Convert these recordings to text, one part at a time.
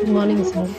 Good morning sir.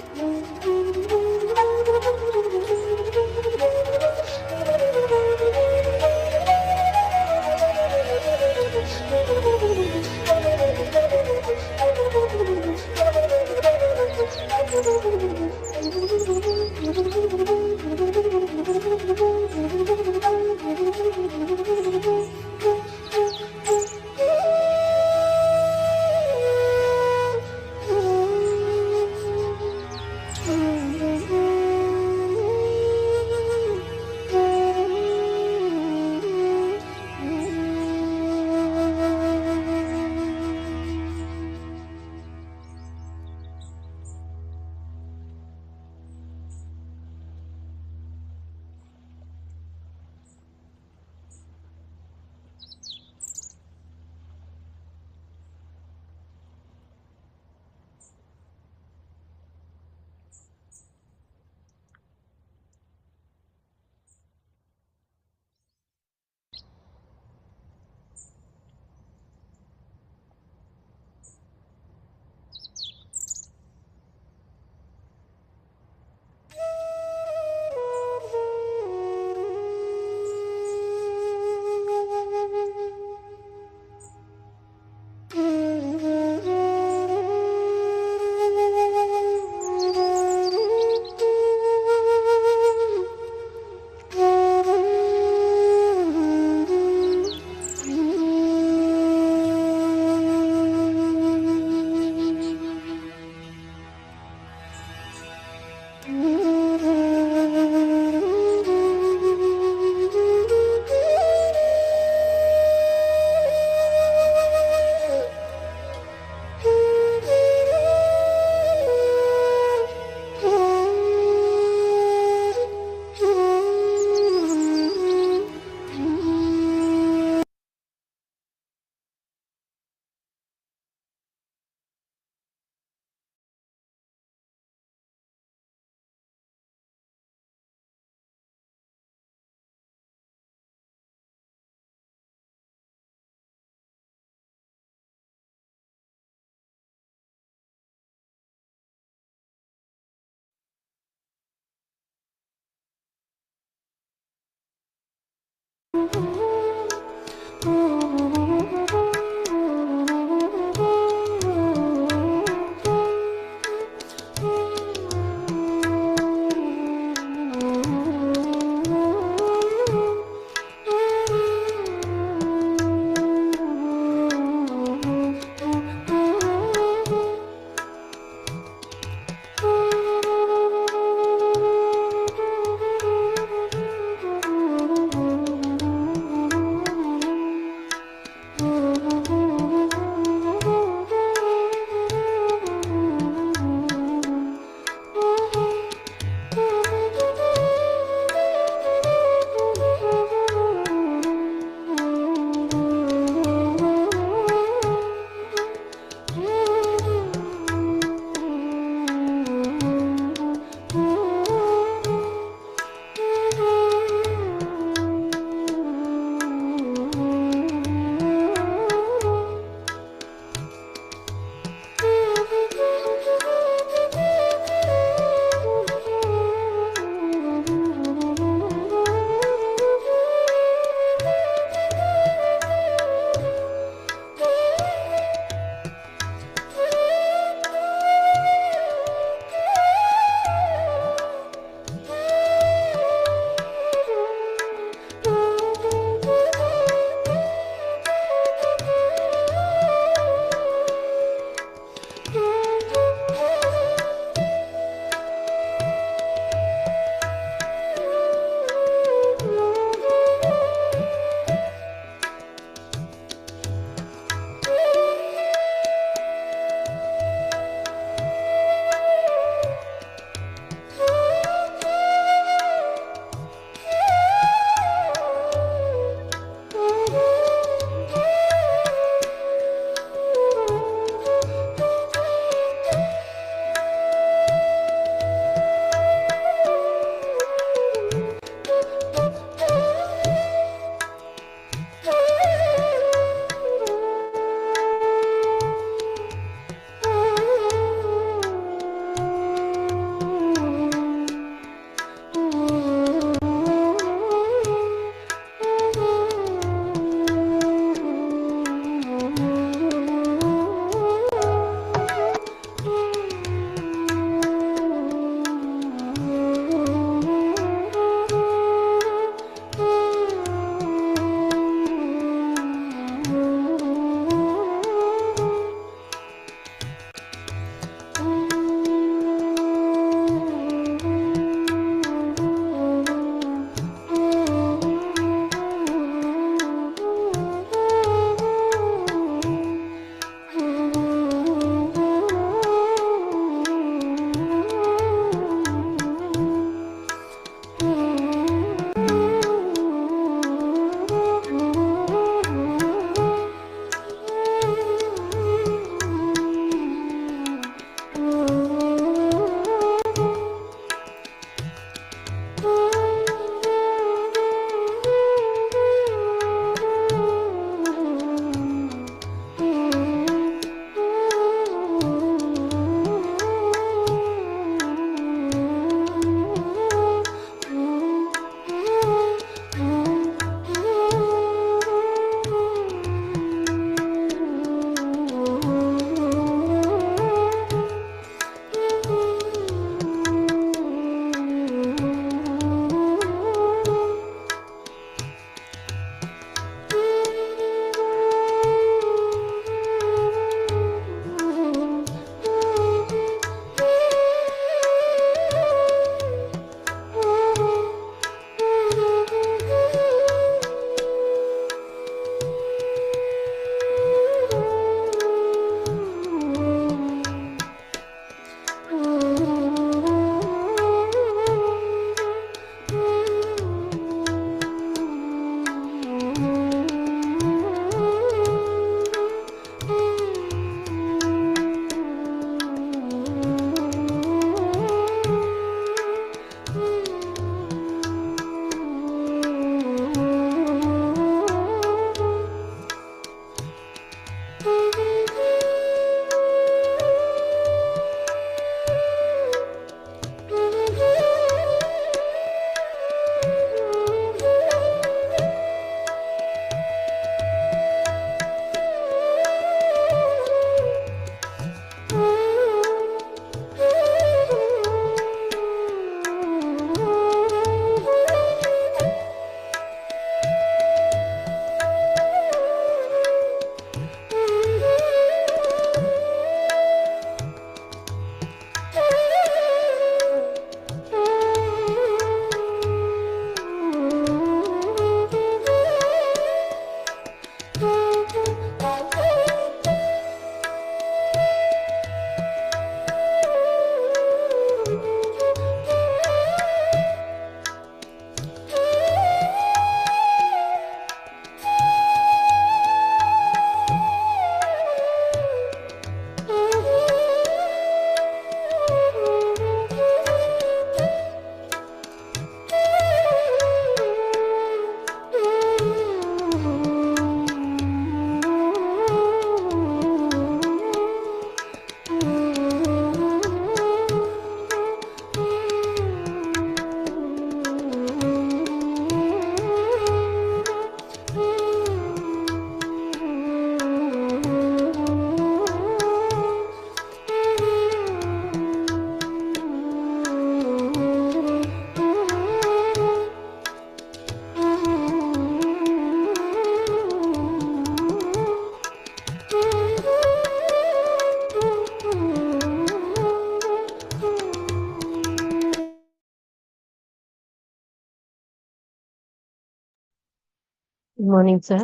Good morning, sir.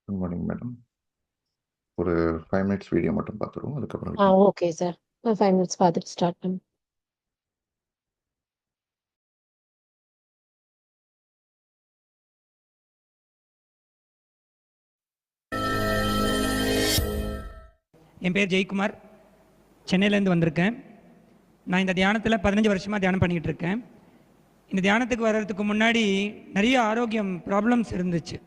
Good morning madam. ஒரு 5 minutes video மட்டும் பார்த்துருவோம், அதுக்கப்புறம் Okay, sir. 5 minutes பார்த்துட்டு ஸ்டார்ட் பண்ணு. என் பேர் ஜெயக்குமார், சென்னையிலேருந்து வந்திருக்கேன். நான் இந்த தியானத்தில் 15 வருஷமாக தியானம் பண்ணிக்கிட்டு இருக்கேன். இந்த தியானத்துக்கு வர்றதுக்கு முன்னாடி நிறைய ஆரோக்கியம் ப்ராப்ளம்ஸ் இருந்துச்சு.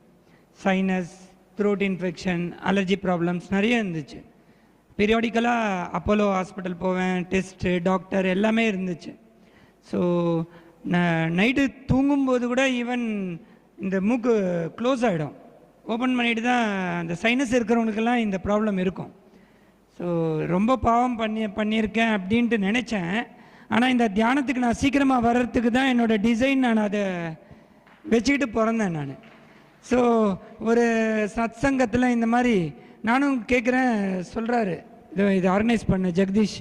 Sinus, throat infection, allergy problems நிறைய இருந்துச்சு. பீரியாடிக்கலாக அப்போலோ ஹாஸ்பிட்டல் போவேன், டெஸ்ட்டு, டாக்டர் எல்லாமே இருந்துச்சு. ஸோ நைட்டு தூங்கும்போது கூட ஈவன் இந்த மூக்கு க்ளோஸ் ஆகிடும், ஓப்பன் பண்ணிட்டு தான். அந்த சைனஸ் இருக்கிறவங்களுக்கெல்லாம் இந்த ப்ராப்ளம் இருக்கும். ஸோ ரொம்ப பாவம் பண்ணியிருக்கேன் அப்படின்ட்டு நினச்சேன். ஆனால் இந்த தியானத்துக்கு நான் சீக்கிரமாக வர்றதுக்கு தான் என்னோடய டிசைன், நான் அதை வச்சுக்கிட்டு பிறந்தேன் நான். ஸோ ஒரு சத் சங்கத்தில் இந்த மாதிரி நானும் கேட்குறேன், சொல்கிறாரு இது ஆர்கனைஸ் பண்ண ஜெகதீஷ்,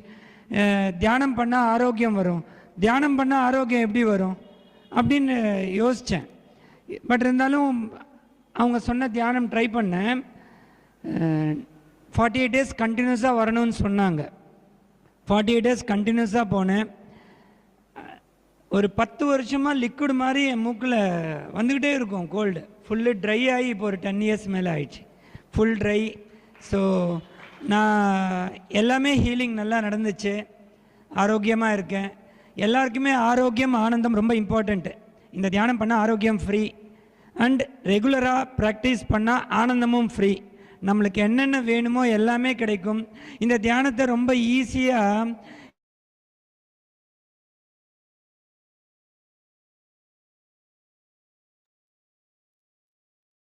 தியானம் பண்ணால் ஆரோக்கியம் வரும், தியானம் பண்ணால் ஆரோக்கியம் எப்படி வரும் அப்படின்னு யோசித்தேன். பட் இருந்தாலும் அவங்க சொன்ன தியானம் ட்ரை பண்ணேன். 48 days கண்டினியூஸாக வரணும்னு சொன்னாங்க. 48 days கண்டினியூஸாக போனேன். ஒரு 10 வருஷமாக லிக்விட் மாதிரி என் மூக்கில் வந்துக்கிட்டே இருக்கும் கோல்டு. ஃபுல்லு ட்ரை ஆகி இப்போ ஒரு 10 years மேலே ஆயிடுச்சு, ஃபுல் ட்ரை. ஸோ நான் எல்லாமே ஹீலிங் நல்லா நடந்துச்சு, ஆரோக்கியமாக இருக்கேன். எல்லாருக்குமே ஆரோக்கியம், ஆனந்தம் ரொம்ப இம்பார்ட்டண்ட்டு. இந்த தியானம் பண்ணால் ஆரோக்கியம் ஃப்ரீ, அண்ட் ரெகுலராக ப்ராக்டிஸ் பண்ணால் ஆனந்தமும் ஃப்ரீ. நம்மளுக்கு என்னென்ன வேணுமோ எல்லாமே கிடைக்கும். இந்த தியானத்தை ரொம்ப ஈஸியாக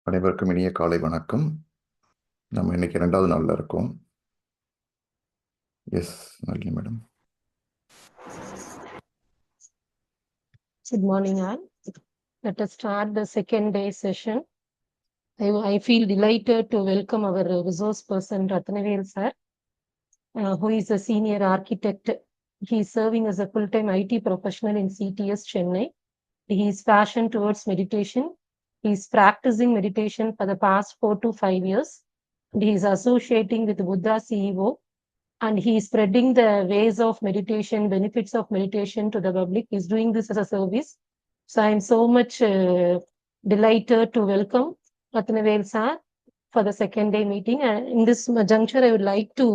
அனைவருக்கும் இனிய காலை வணக்கம். நம்ம இன்னைக்கு 2வது நாளில் இருக்கோம். Yes Nalini madam. Good morning, all. Let us start the second day session. I feel delighted to welcome our resource person, Ratnavel sir, who is a senior architect. He is serving as a full-time IT professional in CTS Chennai. He is passionate towards meditation. He is practicing meditation for the past 4 to 5 years. And he is associating with Buddha CEO, and he is spreading the ways of meditation, benefits of meditation to the public. He is doing this as a service. So I am so much delighted to welcome Ratnavel sir for the second day meeting. And in this juncture, I would like to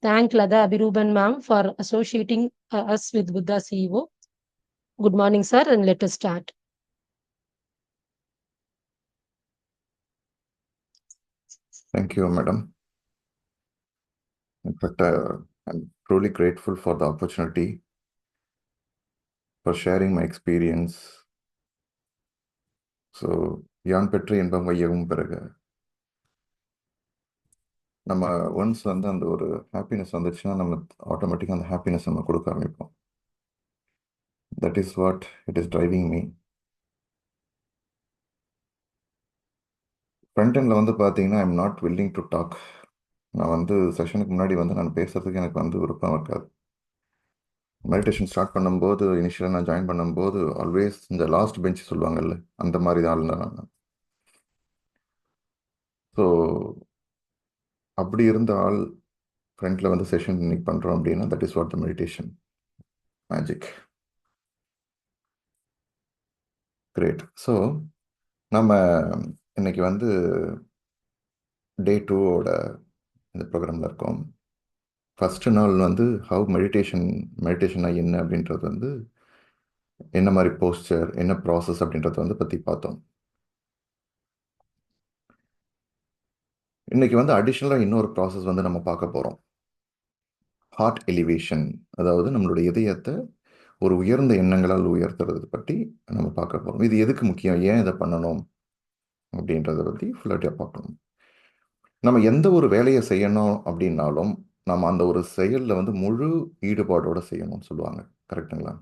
thank Lada Abiruban ma'am for associating us with Buddha CEO. Good morning, sir, and let us start. Thank you, madam. In fact, I'm truly grateful for the opportunity, for sharing my experience. So யான் பெற்று இன்பம் வையவும் பிறகு நம்ம once வந்து அந்த ஒரு happiness வந்துச்சுன்னா நம்ம ஆட்டோமேட்டிக்காக அந்த ஹாப்பினஸ் நம்ம கொடுக்க ஆரம்பிப்போம். That is what it is driving me. Front எண்டில் வந்து பார்த்தீங்கன்னா I am not willing to talk. நான் வந்து செஷனுக்கு முன்னாடி வந்து நான் பேசுறதுக்கு எனக்கு வந்து விருப்பம் இருக்காது. மெடிடேஷன் ஸ்டார்ட் பண்ணும்போது இனிஷியலாக நான் ஜாயின் பண்ணும்போது ஆல்வேஸ் இந்த லாஸ்ட் பெஞ்ச் சொல்லுவாங்கல்ல, அந்த மாதிரி தான் இருந்தேன் நான். ஸோ அப்படி இருந்த ஆள் ஃப்ரண்ட்டில் வந்து செஷன் இன்னைக்கு பண்ணுறோம் அப்படின்னா that is what the meditation magic. Great. So நம்ம இன்னைக்கு வந்து டே 2ஓட இந்த ப்ரோக்ராமில் இருக்கோம். ஃபஸ்ட்டு நாள் வந்து ஹவு மெடிடேஷன்னா என்ன அப்படின்றது வந்து என்ன மாதிரி போஸ்டர், என்ன ப்ராசஸ் அப்படின்றத வந்து பற்றி பார்த்தோம். இன்னைக்கு வந்து அடிஷ்னலாக இன்னொரு ப்ராசஸ் வந்து நம்ம பார்க்க போகிறோம். ஹார்ட் எலிவேஷன், அதாவது நம்மளுடைய இதயத்தை ஒரு உயர்ந்த எண்ணங்களால் உயர்த்துறது பற்றி நம்ம பார்க்க போகிறோம். இது எதுக்கு முக்கியம், ஏன் இதை பண்ணணும் அப்படின்றத பற்றி ஃபுல்லாக பார்க்கணும். நம்ம எந்த ஒரு வேலையை செய்யணும் அப்படின்னாலும் நம்ம அந்த ஒரு செயலில் வந்து முழு ஈடுபாடோடு செய்யணும்னு சொல்லுவாங்க. கரெக்டுங்களா?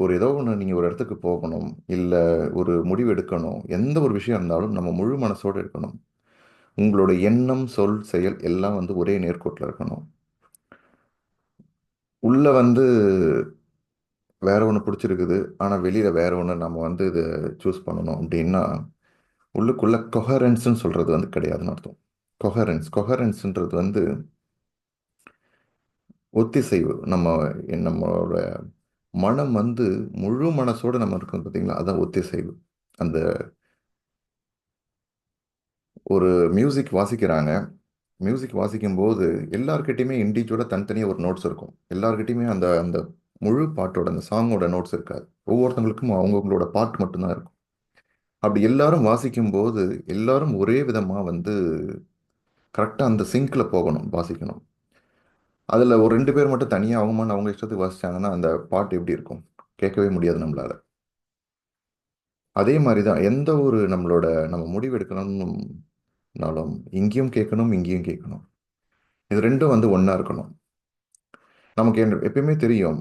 ஒரு ஏதோ ஒன்று நீங்கள் ஒரு இடத்துக்கு போகணும், இல்லை ஒரு முடிவு எடுக்கணும், எந்த ஒரு விஷயம் இருந்தாலும் நம்ம முழு மனசோடு இருக்கணும். உங்களோட எண்ணம், சொல், செயல் எல்லாம் வந்து ஒரே நேர்கோட்டில் இருக்கணும். உள்ள வந்து வேற ஒன்று பிடிச்சிருக்குது, ஆனால் வெளியில் வேற ஒன்று நம்ம வந்து இது சூஸ் பண்ணணும் அப்படின்னா உள்ளுக்குள்ள கொஹரன்ஸ்ன்னு சொல்கிறது வந்து கிடையாதுன்னு அர்த்தம். கொஹரன்ஸ்ன்றது வந்து ஒத்திசைவு. நம்மளோட மனம் வந்து முழு மனசோட நம்ம இருக்கோம் பார்த்தீங்களா, அதான் ஒத்திசைவு. அந்த ஒரு மியூசிக் வாசிக்கிறாங்க, மியூசிக் வாசிக்கும்போது எல்லார்கிட்டையுமே இண்டிவிஜுவலாக தனித்தனியாக ஒரு நோட்ஸ் இருக்கும். எல்லார்கிட்டையுமே அந்த அந்த முழு பாட்டோட அந்த சாங்கோட நோட்ஸ் இருக்காது. ஒவ்வொருத்தவங்களுக்கும் அவங்கவுங்களோட பாட்டு மட்டும்தான் இருக்கும். அப்படி எல்லாரும் வாசிக்கும்போது எல்லாரும் ஒரே விதமாக வந்து கரெக்டாக அந்த சிங்கில் போகணும், வாசிக்கணும். அதில் ஒரு 2 பேர் மட்டும் தனியாக அவங்க இஷ்டத்துக்கு வாசிச்சாங்கன்னா அந்த பாட்டு எப்படி இருக்கும்? கேட்கவே முடியாது நம்மளால. அதே மாதிரி தான் எந்த ஒரு நம்ம முடிவு எடுக்கணும்னாலும் இங்கேயும் கேட்கணும், இங்கேயும் கேட்கணும். இது ரெண்டும் வந்து ஒன்றா இருக்கணும். நமக்கு எப்பயுமே தெரியும்,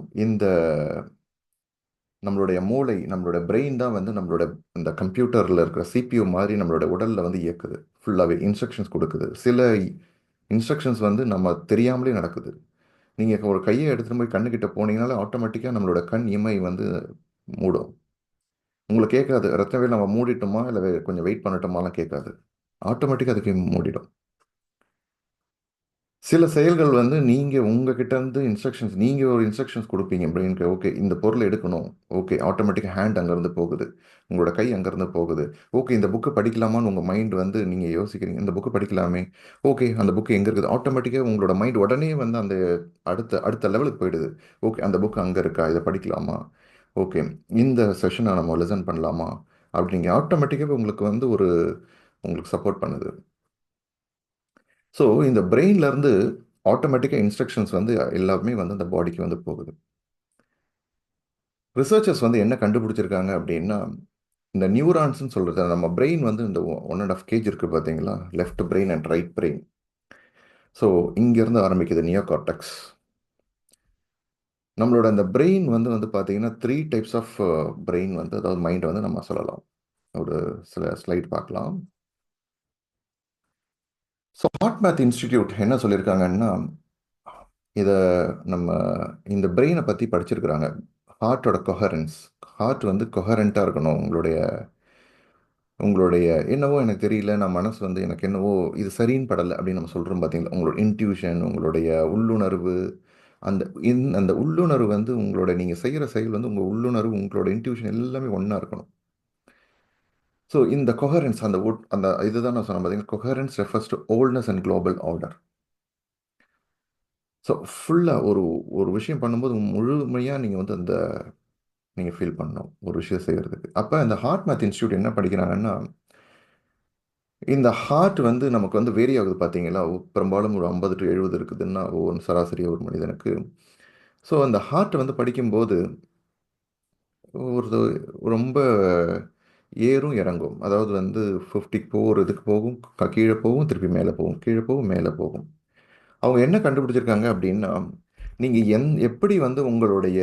நம்மளுடைய மூளை, நம்மளோட பிரெயின் தான் வந்து நம்மளோட இந்த கம்ப்யூட்டரில் இருக்கிற சிபியூ மாதிரி நம்மளோட உடலில் வந்து இயக்குது. ஃபுல்லாகவே இன்ஸ்ட்ரக்ஷன்ஸ் கொடுக்குது. சில இன்ஸ்ட்ரக்ஷன்ஸ் வந்து நம்ம தெரியாமலே நடக்குது. நீங்கள் ஒரு கையை எடுத்துகிட்டு போய் கண்ணுக்கிட்ட போனீங்கனாலே ஆட்டோமேட்டிக்காக நம்மளோட கண் இமை வந்து மூடும். உங்களுக்கு கேட்காது, ரத்தவே நம்ம மூடிட்டோமா இல்லை கொஞ்சம் வெயிட் பண்ணட்டோமாலாம் கேட்காது. ஆட்டோமேட்டிக்காக அதுக்கு மூடிடும். சில செயல்கள் வந்து நீங்கள் உங்ககிட்ட இருந்து நீங்கள் ஒரு இன்ஸ்ட்ரக்ஷன்ஸ் கொடுப்பீங்க பிரெயினுக்கு. ஓகே, இந்த பொருளை எடுக்கணும். ஓகே, ஆட்டோமேட்டிக்காக ஹேண்ட் அங்கேருந்து போகுது, உங்களோட கை அங்கேருந்து போகுது. ஓகே, இந்த புக்கு படிக்கலாமான்னு உங்கள் மைண்ட் வந்து நீங்கள் யோசிக்கிறீங்க, இந்த புக்கு படிக்கலாமே. ஓகே, அந்த புக்கு எங்கே இருக்குது? ஆட்டோமேட்டிக்காக உங்களோட மைண்ட் உடனே வந்து அந்த அடுத்த அடுத்த லெவலுக்கு போயிடுது. ஓகே, அந்த புக்கு அங்கே இருக்கா, இதை படிக்கலாமா? ஓகே, இந்த செஷனை நம்ம லிசன் பண்ணலாமா? அப்படிங்க ஆட்டோமேட்டிக்காகவே உங்களுக்கு வந்து உங்களுக்கு சப்போர்ட் பண்ணுது. ஸோ இந்த பிரெயின்லேருந்து ஆட்டோமேட்டிக்காக இன்ஸ்ட்ரக்ஷன்ஸ் வந்து எல்லாமே வந்து அந்த பாடிக்கு வந்து போகுது. ரிசர்ச்சர்ஸ் வந்து என்ன கண்டுபிடிச்சிருக்காங்க அப்படின்னா, இந்த நியூரான்ஸ்ன்னு சொல்கிறது, நம்ம பிரெயின் வந்து இந்த 1.5 kg இருக்குது பார்த்தீங்களா, left brain and right brain. So இங்கேருந்து ஆரம்பிக்குது நியோ கார்டெக்ஸ். நம்மளோட அந்த பிரெயின் வந்து பார்த்தீங்கன்னா 3 டைப்ஸ் ஆஃப் பிரெயின் வந்து, அதாவது மைண்டை வந்து நம்ம சொல்லலாம். ஒரு சில ஸ்லைட் பார்க்கலாம். ஸோ ஹார்ட் மேத் இன்ஸ்டிடியூட் என்ன சொல்லியிருக்காங்கன்னா, இதை நம்ம இந்த பிரெயினை பற்றி படிச்சிருக்கிறாங்க. ஹார்ட்டோட கொஹரன்ஸ், ஹார்ட் வந்து கொஹரண்ட்டாக இருக்கணும். உங்களுடைய என்னவோ எனக்கு தெரியல, நான் மனசு வந்து எனக்கு என்னவோ இது சரின்னு படலை அப்படின்னு நம்ம சொல்கிறோம் பார்த்தீங்களா, உங்களோட இன்ட்யூஷன், உங்களுடைய உள்ளுணர்வு, அந்த உள்ளுணர்வு வந்து நீங்கள் செய்கிற செயல் வந்து உங்கள் உள்ளுணர்வு, உங்களோட இன்ட்யூஷன் எல்லாமே ஒன்றா இருக்கணும். ஸோ இந்த கொஹரன்ஸ், அந்த இதுதான் நான் சொன்னேன் பார்த்தீங்கன்னா, coherence refers to wholeness and global order. So ஃபுல்லாக ஒரு விஷயம் பண்ணும்போது முழுமையாக நீங்கள் வந்து நீங்கள் ஃபீல் பண்ணணும் ஒரு விஷயம் செய்கிறதுக்கு. அப்போ இந்த ஹார்ட் மேத் இன்ஸ்டியூட் என்ன படிக்கிறாங்கன்னா, இந்த ஹார்ட் வந்து நமக்கு வந்து வேரி ஆகுது பார்த்தீங்களா, பெரும்பாலும் ஒரு 50 to 70 இருக்குதுன்னா ஒரு சராசரி ஒரு மனிதனுக்கு. ஸோ அந்த ஹார்ட் வந்து படிக்கும்போது ஒரு ரொம்ப ஏறும் இறங்கும். அதாவது வந்து 50 போகிற இதுக்கு போகும், கீழே போகும், திருப்பி மேலே போகும், கீழே போகும், மேலே போகும். அவங்க என்ன கண்டுபிடிச்சிருக்காங்க அப்படின்னா, நீங்கள் எப்படி வந்து உங்களுடைய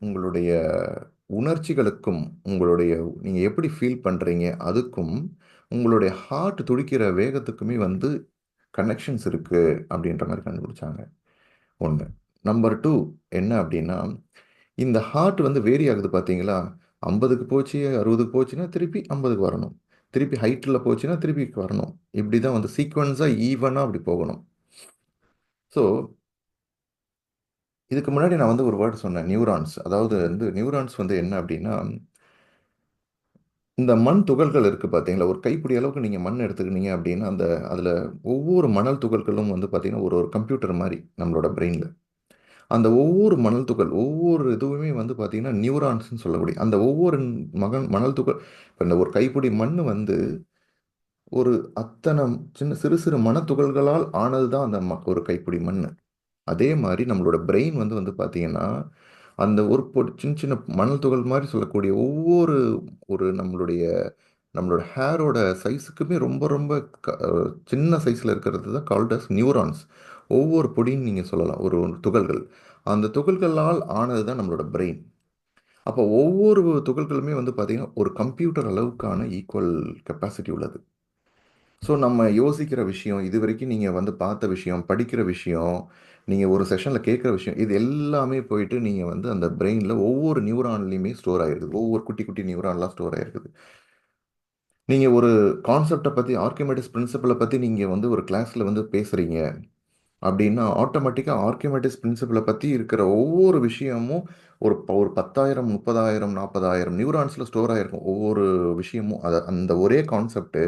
உங்களுடைய உணர்ச்சிகளுக்கும் நீங்கள் எப்படி ஃபீல் பண்ணுறீங்க அதுக்கும் உங்களுடைய ஹார்ட் துடிக்கிற வேகத்துக்குமே வந்து கனெக்ஷன்ஸ் இருக்குது அப்படின்ற மாதிரி கண்டுபிடிச்சாங்க. ஒன்று. நம்பர் 2 என்ன அப்படின்னா, இந்த ஹார்ட் வந்து வேரி ஆகுது பார்த்தீங்களா, 50க்கு போச்சு, 60க்கு போச்சுன்னா திருப்பி 50க்கு வரணும், திருப்பி ஹைட்டில் போச்சுன்னா திருப்பி வரணும். இப்படி தான் வந்து சீக்வன்ஸாக ஈவனாக அப்படி போகணும். ஸோ இதுக்கு முன்னாடி நான் வந்து ஒரு வேர்டு சொன்னேன், நியூரான்ஸ். அதாவது வந்து நியூரான்ஸ் வந்து என்ன அப்படின்னா, இந்த மண் துகள்கள் இருக்குது பார்த்தீங்களா, ஒரு கைப்பிடி அளவுக்கு நீங்கள் மண் எடுத்துக்கினீங்க அப்படின்னா அதில் ஒவ்வொரு மணல் துகள்களும் வந்து பார்த்தீங்கன்னா ஒரு கம்ப்யூட்டர் மாதிரி நம்மளோட பிரெயினில். அந்த ஒவ்வொரு மணல் துகள், ஒவ்வொரு இதுவுமே வந்து பார்த்தீங்கன்னா நியூரான்ஸ்ன்னு சொல்லக்கூடிய அந்த ஒவ்வொரு மணல் துகள். இப்போ இந்த ஒரு கைப்பிடி மண் வந்து ஒரு அத்தனை சிறு சிறு மணத்துகள்களால் ஆனது தான் அந்த ஒரு கைப்பிடி மண். அதே மாதிரி நம்மளோட பிரெயின் வந்து பார்த்தீங்கன்னா, அந்த ஒரு சின்ன சின்ன மணல் துகள் மாதிரி சொல்லக்கூடிய ஒவ்வொரு நம்மளோட ஹேரோட சைஸுக்குமே ரொம்ப ரொம்ப சின்ன சைஸில் இருக்கிறது தான் கால்ட் அஸ் நியூரான்ஸ். ஒவ்வொரு பொடின்னு நீங்கள் சொல்லலாம், ஒரு துகள்கள். அந்த துகள்களால் ஆனது தான் நம்மளோட பிரெயின். அப்போ ஒவ்வொரு துகள்களுமே வந்து பார்த்தீங்கன்னா ஒரு கம்ப்யூட்டர் அளவுக்கான ஈக்குவல் கெப்பாசிட்டி உள்ளது. ஸோ நம்ம யோசிக்கிற விஷயம், இது வரைக்கும் நீங்கள் வந்து பார்த்த விஷயம், படிக்கிற விஷயம், நீங்கள் ஒரு செஷனில் கேட்குற விஷயம் இது எல்லாமே போயிட்டு நீங்கள் வந்து அந்த பிரெயினில் ஒவ்வொரு நியூரான்லேயுமே ஸ்டோர் ஆகிருக்குது. ஒவ்வொரு குட்டி குட்டி நியூரான்லாம் ஸ்டோர் ஆகிருக்குது. நீங்கள் ஒரு கான்செப்டை பற்றி, ஆர்கிமெடிஸ் பிரின்சிபலை பற்றி நீங்கள் வந்து ஒரு கிளாஸில் வந்து பேசுகிறீங்க அப்படின்னா, ஆட்டோமேட்டிக்காக ஆர்கிமெடிஸ் பிரின்சிபலை பற்றி இருக்கிற ஒவ்வொரு விஷயமும் ஒரு 10,000 30,000 40,000 நியூரான்ஸில் ஸ்டோர் ஆகிருக்கும். ஒவ்வொரு விஷயமும் அந்த ஒரே கான்செப்ட்டு,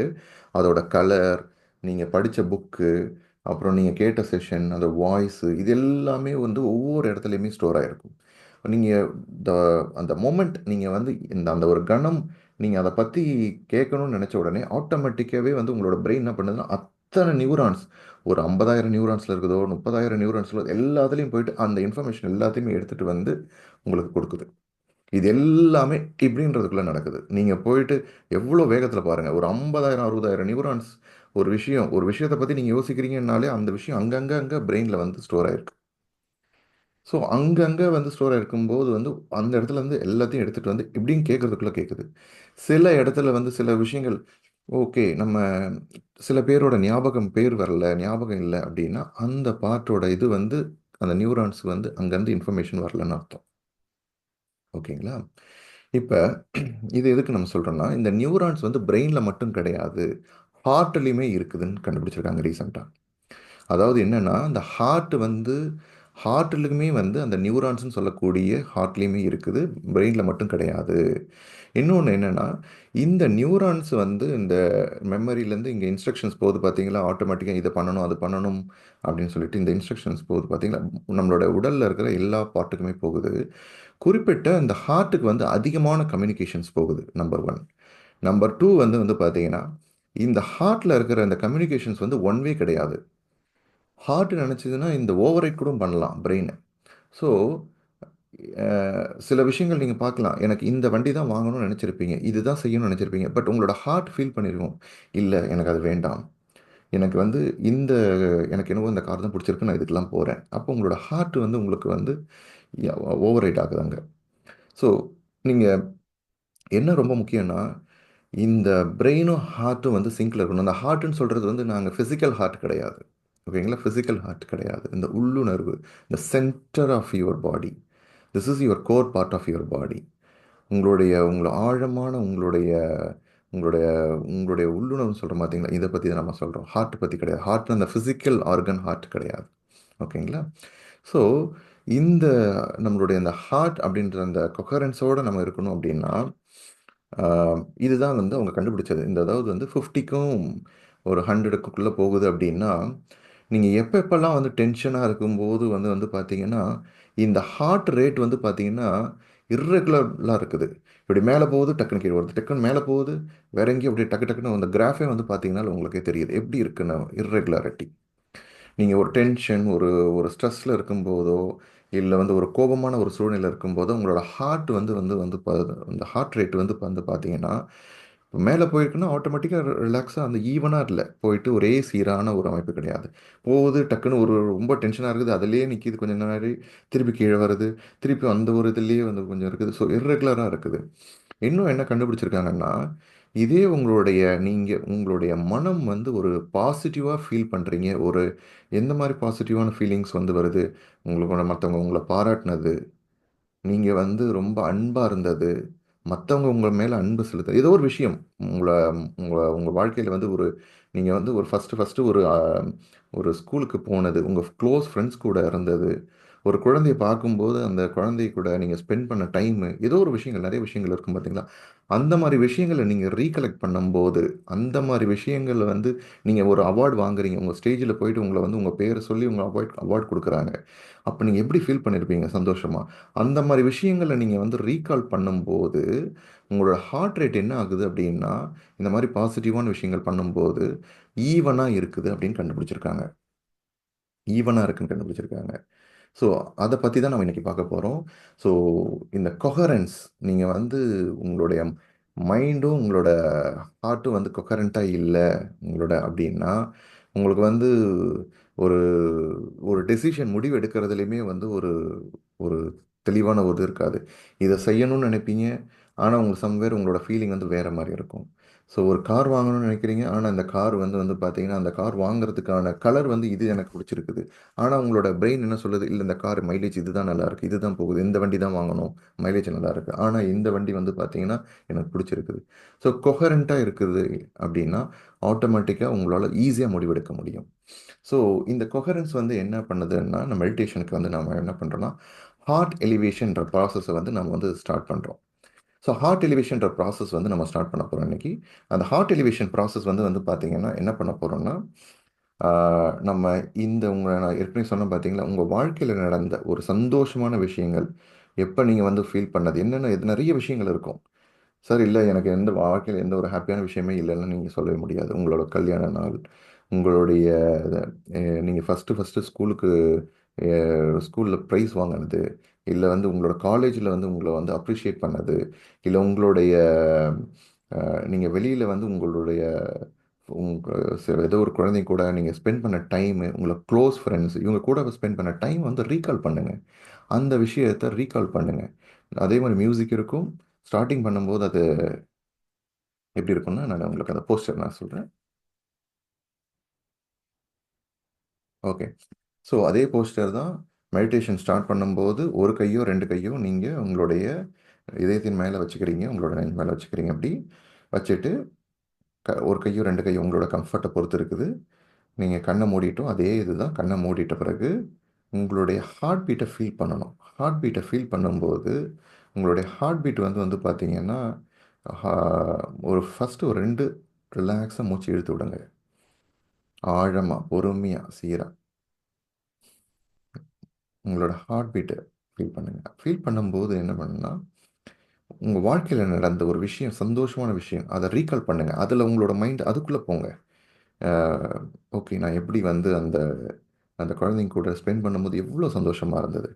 அதோட கலர், நீங்கள் படித்த புக்கு, அப்புறம் நீங்கள் கேட்ட செஷன், அந்த வாய்ஸு, இது எல்லாமே வந்து ஒவ்வொரு இடத்துலையுமே ஸ்டோர் ஆகிருக்கும். நீங்கள் த அந்த மொமெண்ட் நீங்கள் வந்து அந்த ஒரு கணம் நீங்கள் அதை பற்றி கேட்கணும்னு நினச்ச உடனே ஆட்டோமேட்டிக்காகவே வந்து உங்களோட பிரெயின் என்ன பண்ணுதுன்னா, அத்தனை நியூரான்ஸ், ஒரு 50,000 நியூரான்ஸில் இருக்குதோ 30,000 நியூரான்ஸில் எல்லாத்துலேயும் போயிட்டு அந்த இன்ஃபர்மேஷன் எல்லாத்தையுமே எடுத்துகிட்டு வந்து உங்களுக்கு கொடுக்குது. இது எல்லாமே இப்படின்றதுக்குள்ளே நடக்குது. நீங்கள் போயிட்டு எவ்வளோ வேகத்தில் பாருங்கள், ஒரு 50,000 60,000 நியூரான்ஸ் ஒரு விஷயத்தை பற்றி நீங்கள் யோசிக்கிறீங்கன்னாலே அந்த விஷயம் அங்கங்கே பிரெயினில் வந்து ஸ்டோர் ஆயிருக்கு. ஸோ அங்கங்கே வந்து ஸ்டோர் இருக்கும்போது வந்து அந்த இடத்துல இருந்து எல்லாத்தையும் எடுத்துகிட்டு வந்து இப்படின்னு கேட்குறதுக்குள்ளே கேட்குது. சில இடத்துல வந்து சில விஷயங்கள் ஓகே, நம்ம சில பேரோட பேர் வரல, ஞாபகம் இல்லை அப்படின்னா அந்த பார்ட்டோட இது வந்து அந்த நியூரான்ஸ் வந்து அங்கேருந்து இன்ஃபர்மேஷன் வரலன்னு அர்த்தம். ஓகேங்களா? இப்போ இது எதுக்கு நம்ம சொல்கிறோம்னா, இந்த நியூரான்ஸ் வந்து பிரெயினில் மட்டும் கிடையாது, ஹார்ட்லேயுமே இருக்குதுன்னு கண்டுபிடிச்சிருக்காங்க ரீசெண்டாக. அதாவது என்னன்னா, அந்த ஹார்ட்லுக்குமே வந்து அந்த நியூரான்ஸ்னு சொல்லக்கூடிய ஹார்ட்லேயுமே இருக்குது, பிரெயினில் மட்டும் கிடையாது. இன்னொன்று என்னன்னா, இந்த நியூரான்ஸ் வந்து இந்த மெமரியிலேருந்து இங்கே இன்ஸ்ட்ரக்ஷன்ஸ் போகுது பார்த்தீங்களா, ஆட்டோமேட்டிக்காக இதை பண்ணணும் அது பண்ணணும் அப்படின்னு சொல்லிட்டு இந்த இன்ஸ்ட்ரக்ஷன்ஸ் போகுது பார்த்தீங்களா, நம்மளோட உடலில் இருக்கிற எல்லா பார்ட்டுக்குமே போகுது. குறிப்பிட்ட இந்த ஹார்ட்டுக்கு வந்து அதிகமான கம்யூனிகேஷன்ஸ் போகுது, நம்பர் ஒன். நம்பர் டூ வந்து பார்த்தீங்கன்னா, இந்த ஹார்ட்டில் இருக்கிற இந்த கம்யூனிகேஷன்ஸ் வந்து ஒன் வே கிடையாது. ஹார்ட் நினச்சதுன்னா இந்த ஓவர் ரைட் கூட பண்ணலாம் பிரெயினை. ஸோ சில விஷயங்கள் நீங்கள் பார்க்கலாம், எனக்கு இந்த வண்டி தான் வாங்கணும்னு நினச்சிருப்பீங்க, இதுதான் செய்யணும்னு நினச்சிருப்பீங்க. பட் உங்களோட ஹார்ட் ஃபீல் பண்ணியிருக்கும், இல்லை எனக்கு அது வேண்டாம், எனக்கு வந்து இந்த எனக்கு என்னவோ இந்த கார் தான் பிடிச்சிருக்கு, நான் இதுக்கெல்லாம் போகிறேன். அப்போ உங்களோட ஹார்ட் வந்து உங்களுக்கு வந்து ஓவர் ரைட் ஆகுதாங்க. ஸோ நீங்கள் என்ன ரொம்ப முக்கியம்னா, இந்த பிரெயினும் ஹார்ட்டும் வந்து சிங்கில் இருக்கணும். அந்த ஹார்ட்னு சொல்கிறது வந்து நாங்கள் ஃபிசிக்கல் ஹார்ட் கிடையாது. ஓகேங்களா? ஃபிசிக்கல் ஹார்ட் கிடையாது. இந்த உள்ளுணர்வு, இந்த centre of your body, this is your core part of your body. உங்களோட ஆழமான உங்களுடைய உங்களுடைய உங்களுடைய உள்ளுணர்வு சொல்கிறோம் பார்த்தீங்களா, இதை பற்றி தான் நம்ம சொல்கிறோம். ஹார்ட் பற்றி கிடையாது. ஹார்ட் அந்த ஃபிசிக்கல் ஆர்கன் ஹார்ட் கிடையாது. ஓகேங்களா? ஸோ இந்த நம்மளுடைய அந்த ஹார்ட் அப்படின்ற அந்த கொஹரன்ஸோடு நம்ம இருக்கணும் அப்படின்னா, இதுதான் வந்து அவங்க கண்டுபிடிச்சது. அதாவது வந்து 50க்கும் ஒரு 100க்குள்ளே போகுது அப்படின்னா, நீங்கள் எப்பப்பெல்லாம் வந்து டென்ஷனாக இருக்கும்போது வந்து வந்து பார்த்தீங்கன்னா, இந்த ஹார்ட் ரேட் வந்து பார்த்தீங்கன்னா, இர்ரெகுலராக இருக்குது. இப்படி மேலே போகுது, டக்குன்னு கீழே வருது, டக்குன்னு மேலே போகுது, வேற எங்கேயும் அப்படியே டக்கு டக்குன்னு அந்த கிராஃபே வந்து பார்த்தீங்கன்னா உங்களுக்கே தெரியுது. எப்படி இருக்குன்னு இர்ரெகுலாரிட்டி. நீங்கள் ஒரு டென்ஷன், ஒரு ஒரு ஸ்ட்ரெஸ்ஸில் இருக்கும்போதோ, இல்லை வந்து ஒரு கோபமான ஒரு சூழ்நிலை இருக்கும்போதோ, உங்களோட ஹார்ட் வந்து வந்து வந்து அந்த ஹார்ட் ரேட் வந்து பார்த்தீங்கன்னா, மேலே போயிருக்குன்னா ஆட்டோமேட்டிக்காக ரிலாக்ஸாக அந்த ஈவனாக இல்லை, போயிட்டு ஒரே சீரான ஒரு அமைப்பு கிடையாது. போகுது டக்குன்னு ஒரு ரொம்ப டென்ஷனாக இருக்குது, அதிலேயே நிற்கிது கொஞ்சம் நேரம், திருப்பி கீழே வருது, திருப்பி அந்த ஒரு இதுலேயே வந்து கொஞ்சம் இருக்குது. ஸோ இர்ரெகுலராக இருக்குது. இன்னும் என்ன கண்டுபிடிச்சிருக்காங்கன்னா, இதே உங்களுடைய மனம் வந்து ஒரு பாசிட்டிவாக ஃபீல் பண்ணுறீங்க, ஒரு எந்த மாதிரி பாசிட்டிவான ஃபீலிங்ஸ் வந்து வருது, உங்களுக்கு மற்றவங்க உங்களை பாராட்டினது, நீங்கள் வந்து ரொம்ப அன்பாக இருந்தது, மற்றவங்க உங்கள் மேலே அன்பு செலுத்த ஏதோ ஒரு விஷயம் உங்களை உங்கள் உங்கள் வாழ்க்கையில் வந்து நீங்கள் வந்து ஒரு ஃபஸ்ட்டு ஒரு ஸ்கூலுக்கு போனது, உங்கள் க்ளோஸ் ஃப்ரெண்ட்ஸ் கூட இருந்தது, ஒரு குழந்தைய பார்க்கும்போது அந்த குழந்தை கூட நீங்கள் ஸ்பெண்ட் பண்ண டைமு, ஏதோ ஒரு விஷயங்கள், நிறைய விஷயங்கள் இருக்கும் பார்த்தீங்களா, அந்த மாதிரி விஷயங்களை நீங்கள் ரீகலெக்ட் பண்ணும்போது, அந்த மாதிரி விஷயங்கள் வந்து நீங்கள் ஒரு அவார்டு வாங்குறீங்க, உங்கள் ஸ்டேஜில் போயிட்டு உங்களை வந்து உங்கள் பேரை சொல்லி உங்கள் அவார்ட் கொடுக்குறாங்க, அப்போ நீங்கள் எப்படி ஃபீல் பண்ணியிருப்பீங்க சந்தோஷமாக. அந்த மாதிரி விஷயங்களை நீங்கள் வந்து ரீகால் பண்ணும்போது உங்களோட ஹார்ட் ரேட் என்ன ஆகுது அப்படின்னா, இந்த மாதிரி பாசிட்டிவான விஷயங்கள் பண்ணும்போது ஈவனாக இருக்குது அப்படின்னு கண்டுபிடிச்சிருக்காங்க. ஈவனாக இருக்குன்னு கண்டுபிடிச்சிருக்காங்க. ஸோ அதை பற்றி தான் நம்ம இன்றைக்கி பார்க்க போகிறோம். ஸோ இந்த கொஹரன்ஸ், நீங்கள் வந்து உங்களுடைய மைண்டும் உங்களோட ஹார்ட்டும் வந்து கொஹரண்ட்டாக இல்லை உங்களோட அப்படின்னா, உங்களுக்கு வந்து ஒரு ஒரு டெசிஷன் முடிவு எடுக்கிறதுலையுமே வந்து ஒரு ஒரு தெளிவான ஒரு இது இருக்காது. இதை செய்யணும்னு நினைப்பீங்க, ஆனால் உங்களுக்கு சம்வேர் உங்களோட ஃபீலிங் வந்து வேறு மாதிரி இருக்கும். ஸோ ஒரு கார் வாங்கணும்னு நினைக்கிறீங்க, ஆனால் அந்த கார் வந்து பார்த்தீங்கன்னா அந்த கார் வாங்குறதுக்கான கலர் வந்து இது எனக்கு பிடிச்சிருக்குது. ஆனால் உங்களோட பிரெயின் என்ன சொல்லுது, இல்லை இந்த கார் மைலேஜ் இதுதான் நல்லா இருக்குது, இதுதான் போகுது, இந்த வண்டி தான் வாங்கணும், மைலேஜ் நல்லா இருக்குது. ஆனால் இந்த வண்டி வந்து பார்த்தீங்கன்னா எனக்கு பிடிச்சிருக்குது. ஸோ கொஹரண்ட்டாக இருக்குது அப்படின்னா ஆட்டோமேட்டிக்காக உங்களால் ஈஸியாக முடிவெடுக்க முடியும். ஸோ இந்த கொஹரன்ஸ் வந்து என்ன பண்ணுதுன்னா, நம்ம மெடிடேஷனுக்கு வந்து நம்ம என்ன பண்ணுறோம்னா, ஹார்ட் எலிவேஷன்ற ப்ராசஸை வந்து நம்ம வந்து ஸ்டார்ட் பண்ணுறோம். ஸோ ஹார்ட் எலிவேஷன்ற ப்ராசஸ் வந்து நம்ம ஸ்டார்ட் பண்ண போகிறோம் இன்னைக்கு. அந்த ஹார்ட் எலிவேஷன் ப்ராசஸ் வந்து பார்த்தீங்கன்னா என்ன பண்ண போகிறோம்னா, நம்ம நான் ஏற்கனவே சொன்னேன் பார்த்தீங்களா, உங்கள் வாழ்க்கையில் நடந்த ஒரு சந்தோஷமான விஷயங்கள், எப்போ நீங்கள் வந்து ஃபீல் பண்ணது என்னென்ன, இது நிறைய விஷயங்கள் இருக்கும். சார் இல்லை எனக்கு எந்த வாழ்க்கையில் எந்த ஒரு ஹாப்பியான விஷயமே இல்லைன்னு நீங்கள் சொல்லவே முடியாது. உங்களோட கல்யாண நாள், உங்களுடைய நீங்கள் ஃபஸ்ட்டு ஸ்கூலுக்கு ஸ்கூலில் ப்ரைஸ் வாங்கினது, இல்லை வந்து உங்களோட காலேஜில் வந்து உங்களை வந்து அப்ரிஷியேட் பண்ணது, இல்லை உங்களுடைய நீங்கள் வெளியில் வந்து உங்களுடைய ஏதோ ஒரு குழந்தை கூட நீங்கள் ஸ்பெண்ட் பண்ண டைமு, உங்களை க்ளோஸ் ஃப்ரெண்ட்ஸ் இவங்க கூட ஸ்பெண்ட் பண்ண டைம் வந்து ரீகால் பண்ணுங்கள். அந்த விஷயத்தை ரீகால் பண்ணுங்கள். அதே மாதிரி மியூசிக் இருக்கும். ஸ்டார்டிங் பண்ணும்போது அது எப்படி இருக்கும்னா, நான் உங்களுக்கு அந்த போஸ்டர் நான் சொல்கிறேன். ஓகே. ஸோ அதே போஸ்டர் தான் மெடிடேஷன் ஸ்டார்ட் பண்ணும்போது ஒரு கையோ 2 கையோ நீங்கள் உங்களுடைய இதயத்தின் மேலே வச்சுக்கிறீங்க, உங்களோட நெஞ்சு மேலே வச்சுக்கிறீங்க. அப்படி வச்சுட்டு ஒரு கையோ 2 கையோ உங்களோட கம்ஃபர்ட்டை பொறுத்து இருக்குது. நீங்கள் கண்ணை மூடிட்டோம், அதே இதுதான். கண்ணை மூடிட்ட பிறகு உங்களுடைய ஹார்ட் பீட்டை ஃபீல் பண்ணணும். ஹார்ட் பீட்டை ஃபீல் பண்ணும்போது உங்களுடைய ஹார்ட் பீட் வந்து பார்த்தீங்கன்னா, ஒரு ஃபஸ்ட்டு ஒரு 2 ரிலாக்ஸாக மூச்சு இழுத்து விடுங்க. ஆழமாக, பொறுமையாக, சீராக உங்களோட ஹார்ட் பீட்டை ஃபீல் பண்ணுங்கள். ஃபீல் பண்ணும்போது என்ன பண்ணுன்னா, உங்கள் வாழ்க்கையில் நடந்த ஒரு விஷயம், சந்தோஷமான விஷயம், அதை ரீகால் பண்ணுங்கள். அதில் உங்களோட மைண்ட் அதுக்குள்ளே போங்க. ஓகே, நான் எப்படி வந்து அந்த அந்த குழந்தைங்க கூட ஸ்பெண்ட் பண்ணும்போது எவ்வளோ சந்தோஷமாக இருந்தது,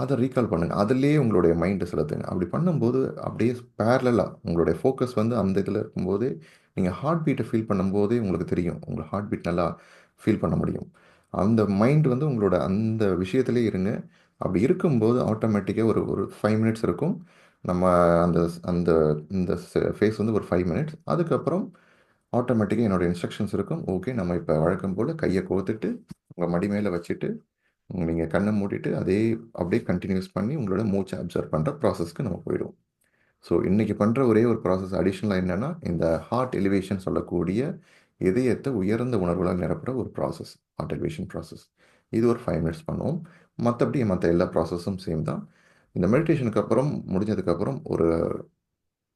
அதை ரீகால் பண்ணுங்கள். அதிலேயே உங்களுடைய மைண்டை செலுத்துங்க. அப்படி பண்ணும்போது அப்படியே பேரலாக உங்களுடைய ஃபோக்கஸ் வந்து அந்த இதில் இருக்கும்போதே நீங்கள் ஹார்ட் பீட்டை ஃபீல் பண்ணும்போதே உங்களுக்கு தெரியும். உங்கள் ஹார்ட் பீட் நல்லா ஃபீல் பண்ண முடியும். அந்த மைண்ட் வந்து உங்களோட அந்த விஷயத்திலே இருங்க. அப்படி இருக்கும்போது ஆட்டோமேட்டிக்காக ஒரு ஒரு 5 மினிட்ஸ் இருக்கும். நம்ம அந்த அந்த இந்த ஃபேஸ் வந்து ஒரு 5 மினிட்ஸ். அதுக்கப்புறம் ஆட்டோமேட்டிக்காக என்னோடய இன்ஸ்ட்ரக்ஷன்ஸ் இருக்கும். ஓகே, நம்ம இப்போ வழக்கம் போல் கையை கோர்த்துட்டு உங்கள் மடி மேலே வச்சுட்டு நீங்கள் கண்ணை மூடிட்டு அப்படியே கண்டினியூஸ் பண்ணி உங்களோட மூச்சை அப்சர்வ் பண்ணுற ப்ராசஸ்க்கு நம்ம போயிடுவோம். ஸோ இன்றைக்கி பண்ணுற ஒரே ஒரு ப்ராசஸ் அடிஷ்னலாக என்னென்னா, இந்த ஹார்ட் எலிவேஷன் சொல்லக்கூடிய இதயத்தை உயர்ந்த உணர்வுகளால் நிரப்புகிற ஒரு ப்ராசஸ், ஹார்ட் எலிவேஷன் ப்ராசஸ். இது ஒரு 5 மினிட்ஸ் பண்ணுவோம். மற்றபடி மற்ற எல்லா ப்ராசஸும் சேம் தான். இந்த மெடிடேஷனுக்கு அப்புறம் முடிஞ்சதுக்கப்புறம்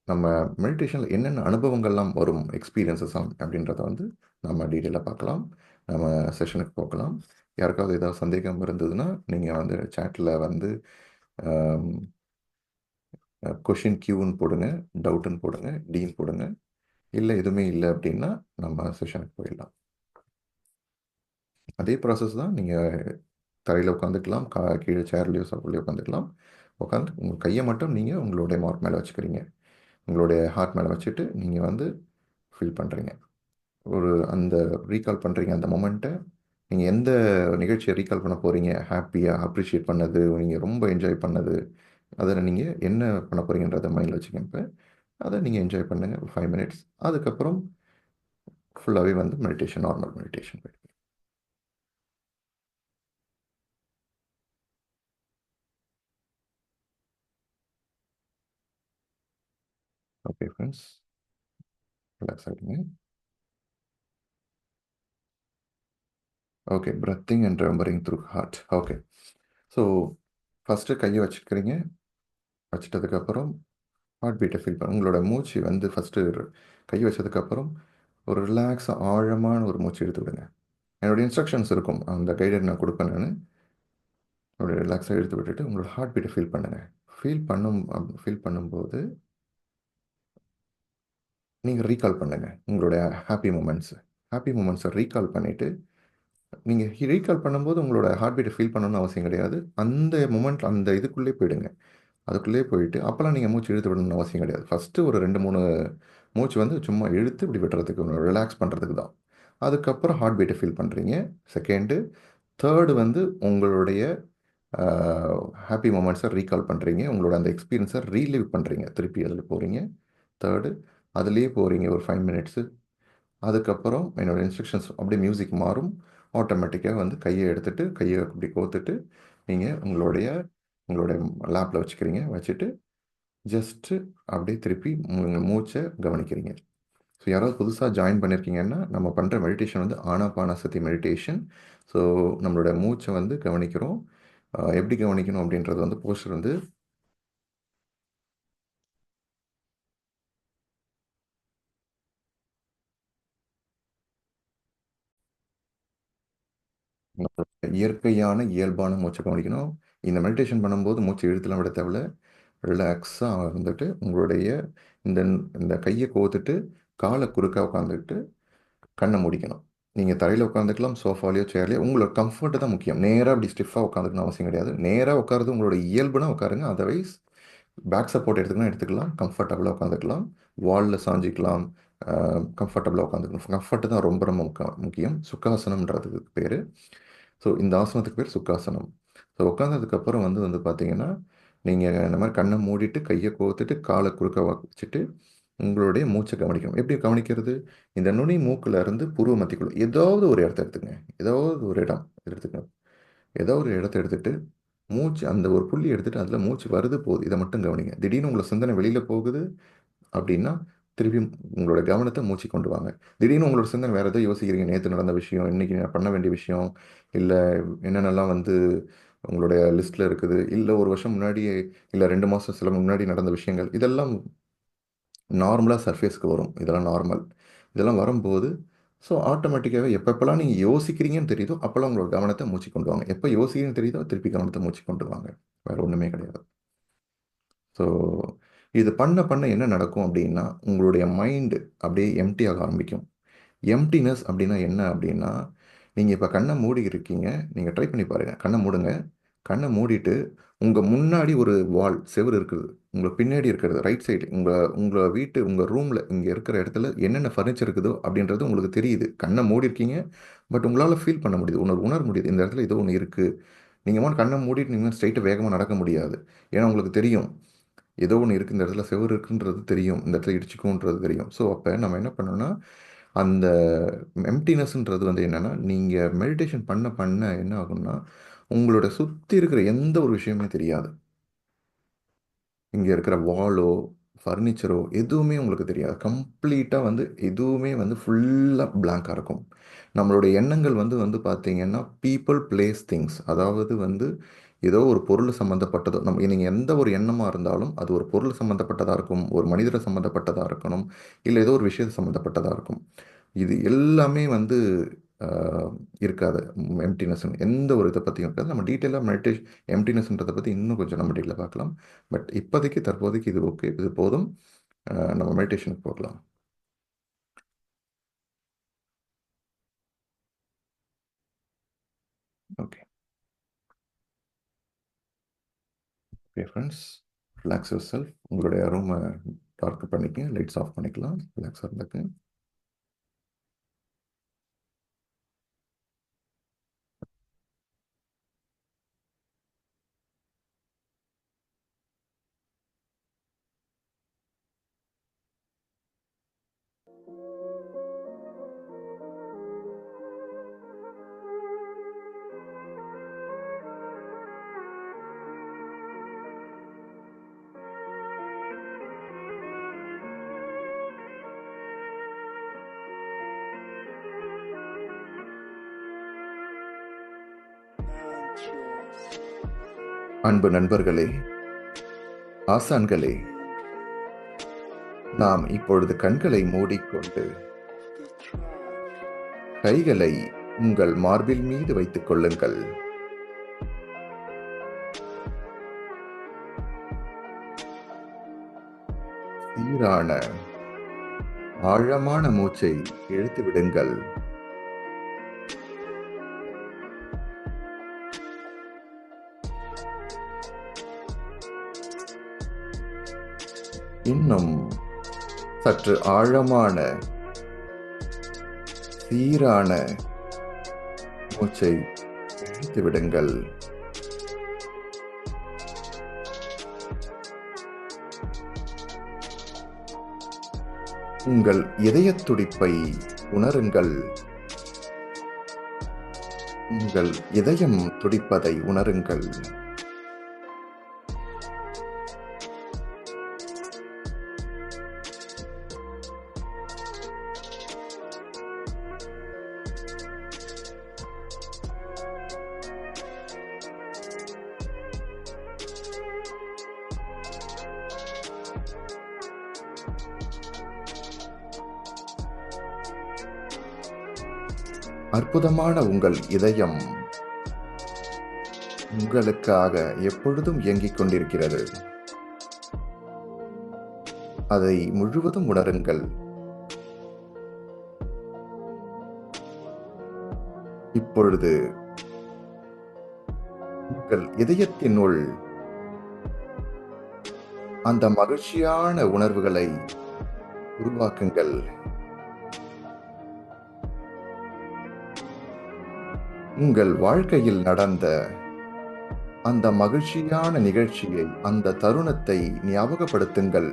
நம்ம மெடிடேஷனில் என்னென்ன அனுபவங்கள்லாம் வரும், எக்ஸ்பீரியன்ஸஸ் அப்படின்றத வந்து நம்ம டீட்டெயிலாக பார்க்கலாம். நம்ம செஷனுக்கு போகலாம். யாருக்காவது ஏதாவது சந்தேகம் இருந்ததுன்னா நீங்கள் வந்து சேட்டில் வந்து கொஷின் கியூன்னு போடுங்க, டவுட்டுன்னு போடுங்க, டீன்னு போடுங்க. இல்லை எதுவுமே இல்லை அப்படின்னா நம்ம செஷனுக்கு போயிடலாம். அதே ப்ராசஸ் தான். நீங்கள் தரையில் உட்காந்துக்கலாம், கீழே சேர்லேயோ சப்போர்ட்லேயோ உட்காந்துக்கலாம். உட்காந்து உங்கள் கையை மட்டும் நீங்கள் உங்களுடைய மார்க் மேலே வச்சுக்கிறீங்க. உங்களுடைய ஹார்ட் மேலே வச்சுட்டு நீங்கள் வந்து ஃபீல் பண்ணுறீங்க. அந்த ரீகால் பண்ணுறீங்க அந்த மொமெண்ட்டை. நீங்கள் எந்த நிகழ்ச்சியை ரீகால் பண்ண போகிறீங்க, ஹாப்பியாக அப்ரிஷியேட் பண்ணது, நீங்கள் ரொம்ப என்ஜாய் பண்ணது, அதில் நீங்கள் என்ன பண்ண போகிறீங்கன்றத மைண்டில் வச்சுக்கோங்க. இப்போ அதை நீங்கள் என்ஜாய் பண்ணுங்கள் 5 மினிட்ஸ். அதுக்கப்புறம் ஃபுல்லாகவே வந்து மெடிடேஷன், நார்மல் மெடிடேஷன் போயிடுங்க. ஓகே ஃப்ரெண்ட்ஸ், ரிலாக்ஸ் ஆகிடுங்க. Okay, breathing and remembering through heart. Okay, so first கையை வச்சுக்கிறீங்க. வச்சுட்டதுக்கப்புறம் ஹார்ட் பீட்டை ஃபீல் பண்ண உங்களோட மூச்சு வந்து ஃபஸ்ட்டு கை வச்சதுக்கப்புறம் ஒரு ரிலாக்ஸாக ஆழமான ஒரு மூச்சு எடுத்து விடுங்க. என்னோடய இன்ஸ்ட்ரக்ஷன்ஸ் இருக்கும், அந்த கைடட் நான் கொடுப்பேன். என்னோடய ரிலாக்ஸாக எடுத்து விட்டுட்டு உங்களோட ஹார்ட் பீட்டை ஃபீல் பண்ணுங்கள். ஃபீல் பண்ணும்போது நீங்கள் ரீகால் பண்ணுங்கள் உங்களுடைய ஹாப்பி மூமெண்ட்ஸை ரீகால் பண்ணிவிட்டு, நீங்கள் ரீகால் பண்ணும்போது உங்களோட ஹார்ட் பீட்டை ஃபீல் பண்ணணும்னு அவசியம் கிடையாது. அந்த மொமெண்ட் அந்த இதுக்குள்ளே போயிடுங்க. அதுக்குள்ளே போயிட்டு அப்போல்லாம் நீங்கள் மூச்சு இழுத்து விடணும்னு அவசியம் கிடையாது. ஃபஸ்ட்டு ஒரு 2-3 மூச்சு வந்து சும்மா இழுத்து இப்படி விட்டுறதுக்கு, ரிலாக்ஸ் பண்ணுறதுக்கு தான். அதுக்கப்புறம் ஹார்ட் பீட்டை ஃபீல் பண்ணுறீங்க. செகண்டு, தேர்டு வந்து உங்களுடைய ஹாப்பி மொமெண்ட்ஸை ரீகால் பண்ணுறீங்க. உங்களோட அந்த எக்ஸ்பீரியன்ஸை ரீலிவ் பண்ணுறீங்க. திருப்பி அதில் போகிறீங்க. தேர்டு, அதுலேயே போகிறீங்க ஒரு 5 மினிட்ஸு. அதுக்கப்புறம் என்னோடய இன்ஸ்ட்ரக்ஷன்ஸ் அப்படியே மியூசிக் மாறும். ஆட்டோமேட்டிக்காக வந்து கையை எடுத்துகிட்டு கையை அப்படி கோத்துட்டு நீங்கள் உங்களுடைய லேப்பில் வச்சுக்கிறீங்க. வச்சுட்டு ஜஸ்ட்டு அப்படியே திருப்பி உங்கள் மூச்சை கவனிக்கிறீங்க. ஸோ யாராவது புதுசாக ஜாயின் பண்ணியிருக்கீங்கன்னா, நம்ம பண்ணுற மெடிடேஷன் வந்து ஆனாபானசதி மெடிடேஷன். ஸோ நம்மளோட மூச்சை வந்து கவனிக்கிறோம். எப்படி கவனிக்கணும் அப்படின்றது வந்து போஸ்டர் வந்து இயற்கையான இயல்பான மூச்சை கவனிக்கணும். இந்த மெடிடேஷன் பண்ணும்போது மூச்சு இழுத்துலாம் விட தேவையில்ல. ரிலாக்ஸாக இருந்துட்டு உங்களுடைய இந்த இந்த கையை கோத்துட்டு காலை குறுக்க உட்காந்துக்கிட்டு கண்ணை மூடிக்கணும். நீங்கள் தரையில் உட்காந்துக்கலாம், சோஃபாலேயோ சேர்லையோ, உங்களோட கம்ஃபர்ட்டு தான் முக்கியம். நேராக அப்படி ஸ்டிஃபாக உட்காந்துக்கணும் அவசியம் கிடையாது. நேராக உட்காருறது உங்களோட இயல்புனா உட்காருங்க. அதர்வைஸ் பேக் சப்போர்ட் எடுத்துக்கலாம், கம்ஃபர்டபுளாக உட்காந்துக்கலாம், வாலில் சாஞ்சிக்கலாம், கம்ஃபர்டபுளாக உட்காந்துக்கணும். கம்ஃபர்ட்டு தான் ரொம்ப ரொம்ப முக்கியம். சுக்காசனம்ன்றதுக்கு பேர். ஸோ இந்த ஆசனத்துக்கு பேர் சுக்காசனம். ஸோ உட்காந்ததுக்கப்புறம் வந்து பார்த்தீங்கன்னா, நீங்கள் இந்த மாதிரி கண்ணை மூடிட்டு கையை கோத்துட்டு காலை குறுக்க வச்சுட்டு உங்களுடைய மூச்சை கவனிக்கணும். எப்படி கவனிக்கிறது? இந்த நுனி மூக்கில் இருந்து புருவ மத்திக்குள்ள ஏதாவது ஒரு இடத்த எடுத்துங்க. ஏதாவது ஒரு இடம் எடுத்துக்கணும். ஏதோ ஒரு இடத்த எடுத்துகிட்டு மூச்சு அந்த ஒரு புள்ளி எடுத்துகிட்டு அதில் மூச்சு வருது போகுது, இதை மட்டும் கவனிங்க. திடீர்னு உங்களை சிந்தனை வெளியில் போகுது அப்படின்னா திருப்பி உங்களோட கவனத்தை மூச்சு கொண்டு வாங்க. திடீர்னு உங்களோட சிந்தனை வேறு ஏதோ யோசிக்கிறீங்க, நேற்று நடந்த விஷயம், இன்றைக்கி நான் பண்ண வேண்டிய விஷயம், இல்லை என்னென்னலாம் வந்து உங்களுடைய லிஸ்ட்டில் இருக்குது, இல்லை ஒரு வருஷம் முன்னாடியே, இல்லை 2 மாதம் சில முன்னாடி நடந்த விஷயங்கள், இதெல்லாம் நார்மலாக சர்ஃபேஸ்க்கு வரும். இதெல்லாம் நார்மல். இதெல்லாம் வரும்போது ஸோ ஆட்டோமேட்டிக்காகவே எப்பப்பெல்லாம் நீங்கள் யோசிக்கிறீங்கன்னு தெரியுதோ அப்போல்லாம் உங்களோட கவனத்தை மூச்சு கொண்டு வாங்க. எப்போ யோசிக்கிறீங்கன்னு தெரியுதோ திருப்பி கவனத்தை மூச்சு கொண்டு வாங்க. வேறு ஒன்றுமே கிடையாது. ஸோ இது பண்ண என்ன நடக்கும் அப்படின்னா, உங்களுடைய மைண்டு அப்படியே எம்டி ஆக ஆரம்பிக்கும். எம்டினஸ் அப்படின்னா என்ன அப்படின்னா, நீங்கள் இப்போ கண்ணை மூடி இருக்கீங்க. நீங்கள் ட்ரை பண்ணி பாருங்கள். கண்ணை மூடுங்க. கண்ணை மூடிட்டு உங்கள் முன்னாடி ஒரு வால் செவுரு இருக்குது, உங்களை பின்னாடி இருக்கிறது ரைட் சைடு, உங்கள் வீட்டு உங்கள் ரூமில் இங்கே இருக்கிற இடத்துல என்னென்ன ஃபர்னிச்சர் இருக்குதோ அப்படின்றது உங்களுக்கு தெரியுது. கண்ணை மூடி இருக்கீங்க, பட் உங்களால் ஃபீல் பண்ண முடியுது, உணர முடியுது, இந்த இடத்துல ஏதோ ஒன்று இருக்குது. நீங்கள் கண்ணை மூடிட்டு நீங்கள் ஸ்ட்ரைட்டாக வேகமாக நடக்க முடியாது. ஏன்னா உங்களுக்கு தெரியும் ஏதோ ஒன்று இருக்குது, இந்த இடத்துல செவுரு இருக்குன்றது தெரியும், இந்த இடத்துல இடிச்சிக்கும்ன்றது தெரியும். ஸோ அப்போ நம்ம என்ன பண்ணோம்னா, அந்த எம்டினஸ்ன்றது வந்து என்னென்னா, நீங்கள் மெடிடேஷன் பண்ண என்ன ஆகும்னா, உங்களோட சுற்றி இருக்கிற எந்த ஒரு விஷயமே தெரியாது. இங்கே இருக்கிற வாலோ ஃபர்னிச்சரோ எதுவுமே உங்களுக்கு தெரியாது. கம்ப்ளீட்டாக வந்து எதுவுமே வந்து ஃபுல்லாக பிளாங்காக இருக்கும். நம்மளுடைய எண்ணங்கள் வந்து பார்த்தீங்கன்னா பீப்புள் பிளேஸ் திங்ஸ், அதாவது வந்து ஏதோ ஒரு பொருள் சம்மந்தப்பட்டதோ, நீங்கள் எந்த ஒரு எண்ணமாக இருந்தாலும் அது ஒரு பொருள் சம்மந்தப்பட்டதாக இருக்கும், ஒரு மனிதரை சம்மந்தப்பட்டதாக இருக்கணும், இல்லை ஏதோ ஒரு விஷயத்தை சம்மந்தப்பட்டதாக இருக்கும். இது எல்லாமே வந்து இருக்காது. எம்டினஸ்ன்னு எந்த ஒரு இதை பற்றியும் இருக்காது. நம்ம டீட்டெயிலாக எம்டினஸ்ன்றதை பற்றி இன்னும் கொஞ்சம் நம்ம டீட்டெயிலாக பார்க்கலாம். பட் தற்போதைக்கு இது ஓகே, இது போதும். நம்ம மெடிடேஷனுக்கு போகலாம். Okay friends, relax your self. உங்களுடைய ரூமை டார்க் பண்ணிக்கங்க, லைட்ஸ் ஆஃப் பண்ணிக்கலாம். ரிலாக்ஸாக இருந்துக்கு. அன்பு நண்பர்களே, ஆசான்களே, நாம் இப்பொழுது கண்களை மூடிக்கொண்டு கைகளை உங்கள் மார்பில் மீது வைத்துக் கொள்ளுங்கள். சீரான ஆழமான மூச்சை இழுத்து விடுங்கள். இன்னும் சற்று ஆழமான சீரான மூச்சை இழுத்து விடுங்கள். உங்கள் இதயத் துடிப்பை உணருங்கள். உங்கள் இதயம் துடிப்பதை உணருங்கள். அற்புதமான உங்கள் இதயம் உங்களுக்காக எப்பொழுதும் இயங்கிக் கொண்டிருக்கிறது. அதை முழுவதும் உணருங்கள். இப்பொழுது உங்கள் இதயத்தினுள் அந்த மகிழ்ச்சியான உணர்வுகளை உருவாக்குங்கள். உங்கள் வாழ்க்கையில் நடந்த அந்த மகிழ்ச்சியான நிகழ்ச்சியை, அந்த தருணத்தை ஞாபகப்படுத்துங்கள்.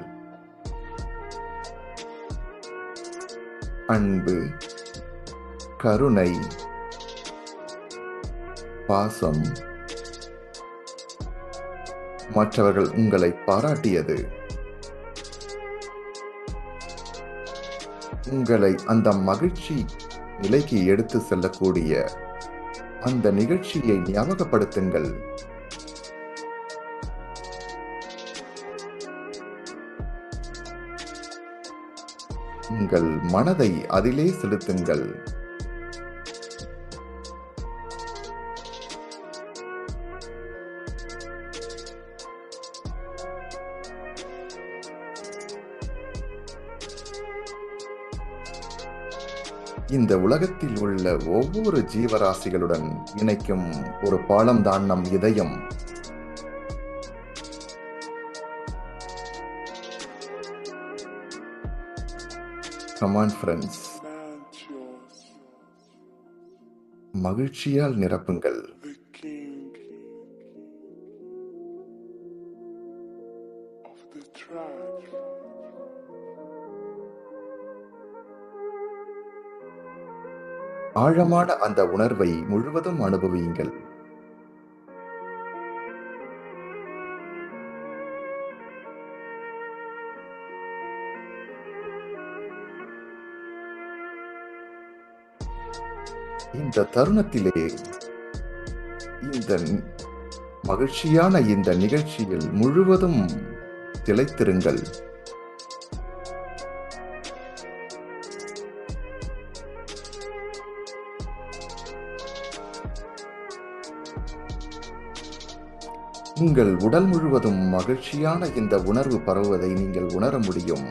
அன்பு, கருணை, பாசம், மற்றவர்கள் உங்களை பாராட்டியது, உங்களை அந்த மகிழ்ச்சி நிலைக்கு எடுத்து செல்லக்கூடிய அந்த நிகழ்ச்சியை ஞாபகப்படுத்துங்கள். உங்கள் மனதை அதிலே செலுத்துங்கள். இந்த உலகத்தில் உள்ள ஒவ்வொரு ஜீவராசிகளுடன் இணைக்கும் ஒரு பாலம்தான் நம் இதயம். Come on, friends. மகிழ்ச்சியால் நிரப்புங்கள். ஆழமான அந்த உணர்வை முழுவதும் அனுபவியுங்கள். இந்த தருணத்திலே, இந்த மகிழ்ச்சியான இந்த நிகழ்ச்சியில் முழுவதும் திளைத்திருங்கள். உங்கள் உடல் முழுவதும் மகிழ்ச்சியான இந்த உணர்வு பரவுவதை நீங்கள் உணர முடியும்.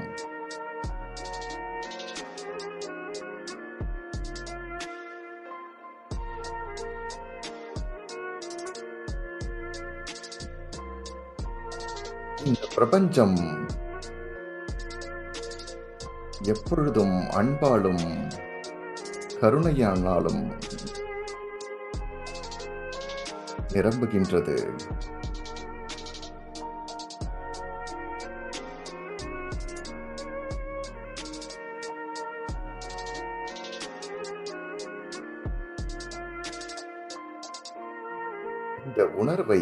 இந்த பிரபஞ்சம் எப்பொழுதும் அன்பாலும் கருணையானாலும் நிரம்புகின்றது. இந்த உணர்வை,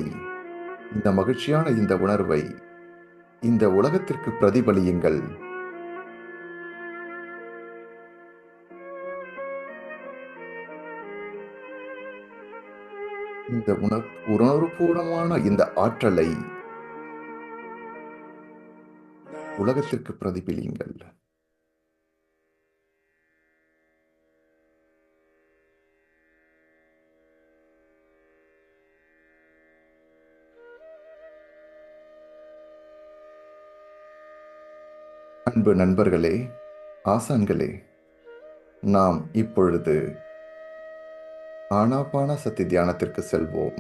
இந்த மகிழ்ச்சியான இந்த உணர்வை இந்த உலகத்திற்கு பிரதிபலியுங்கள். இந்த உணர்வுபூர்வமான இந்த ஆற்றலை உலகத்திற்கு பிரதிபலியுங்கள். அன்பு நண்பர்களே, ஆசான்களே, நாம் இப்பொழுது ஆனாபானசதி தியானத்திற்கு செல்வோம்.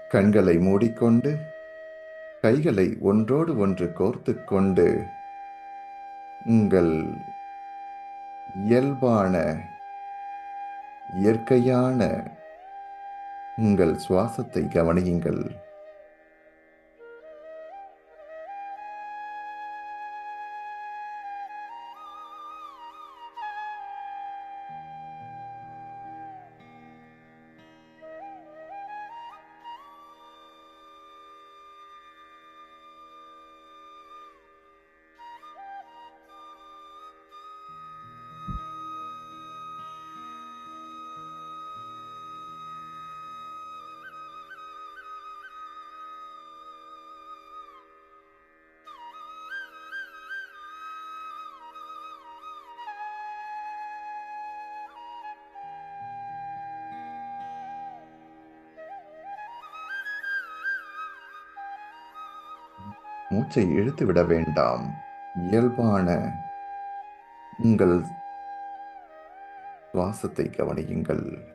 கண்களை மூடிக்கொண்டு கைகளை ஒன்றோடு ஒன்று கோர்த்து கொண்டு உங்கள் இயல்பான இயற்கையான உங்கள் சுவாசத்தை கவனியுங்கள். மூச்சை இழுத்து விட வேண்டாம். இயல்பான உங்கள் சுவாசத்தை கவனியுங்கள்.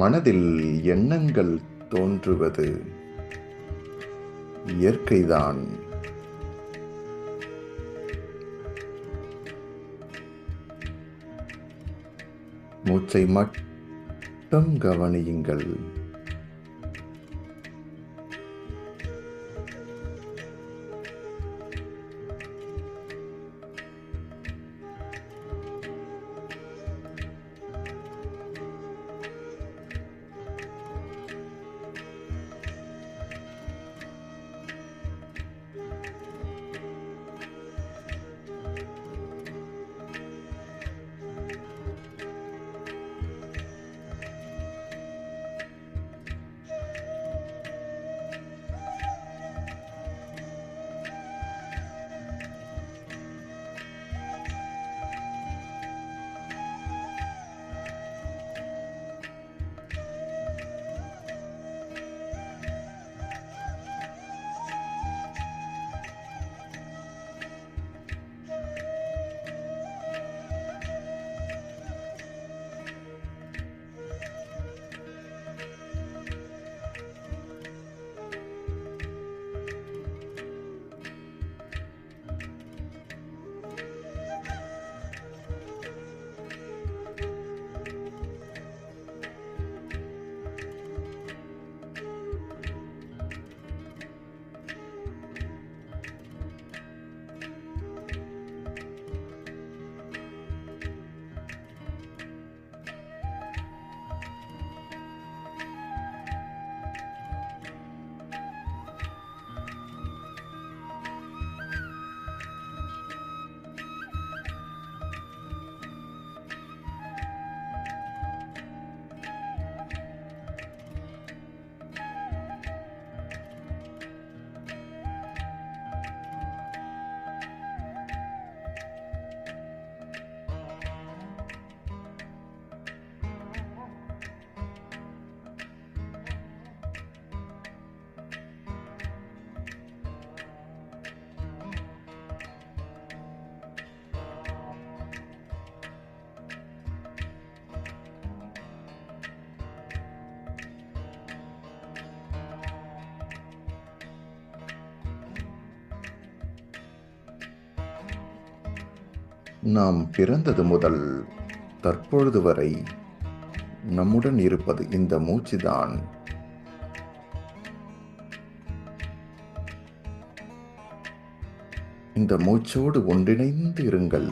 மனதில் எண்ணங்கள் தோன்றுவது இயற்கைதான். மூச்சை மட்டும் கவனியுங்கள். நாம் பிறந்தது முதல் தற்பொழுது வரை நம்முடன் இருப்பது இந்த மூச்சுதான். இந்த மூச்சோடு ஒன்றிணைந்து இருங்கள்.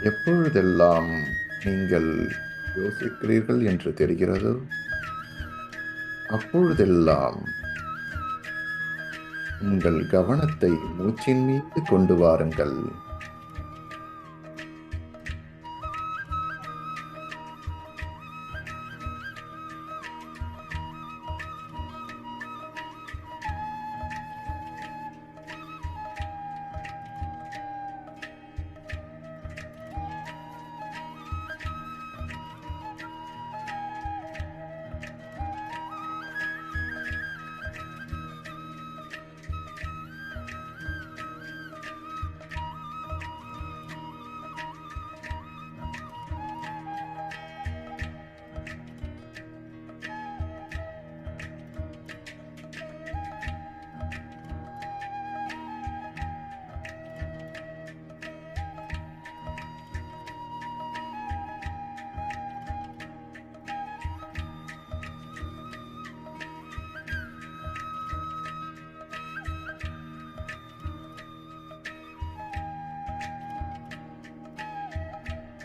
எப்பொழுதெல்லாம் நீங்கள் யோசிக்கிறீர்கள் என்று தெரிகிறதோ அப்பொழுதெல்லாம் உங்கள் கவனத்தை மூச்சின் மீது கொண்டு வாருங்கள்.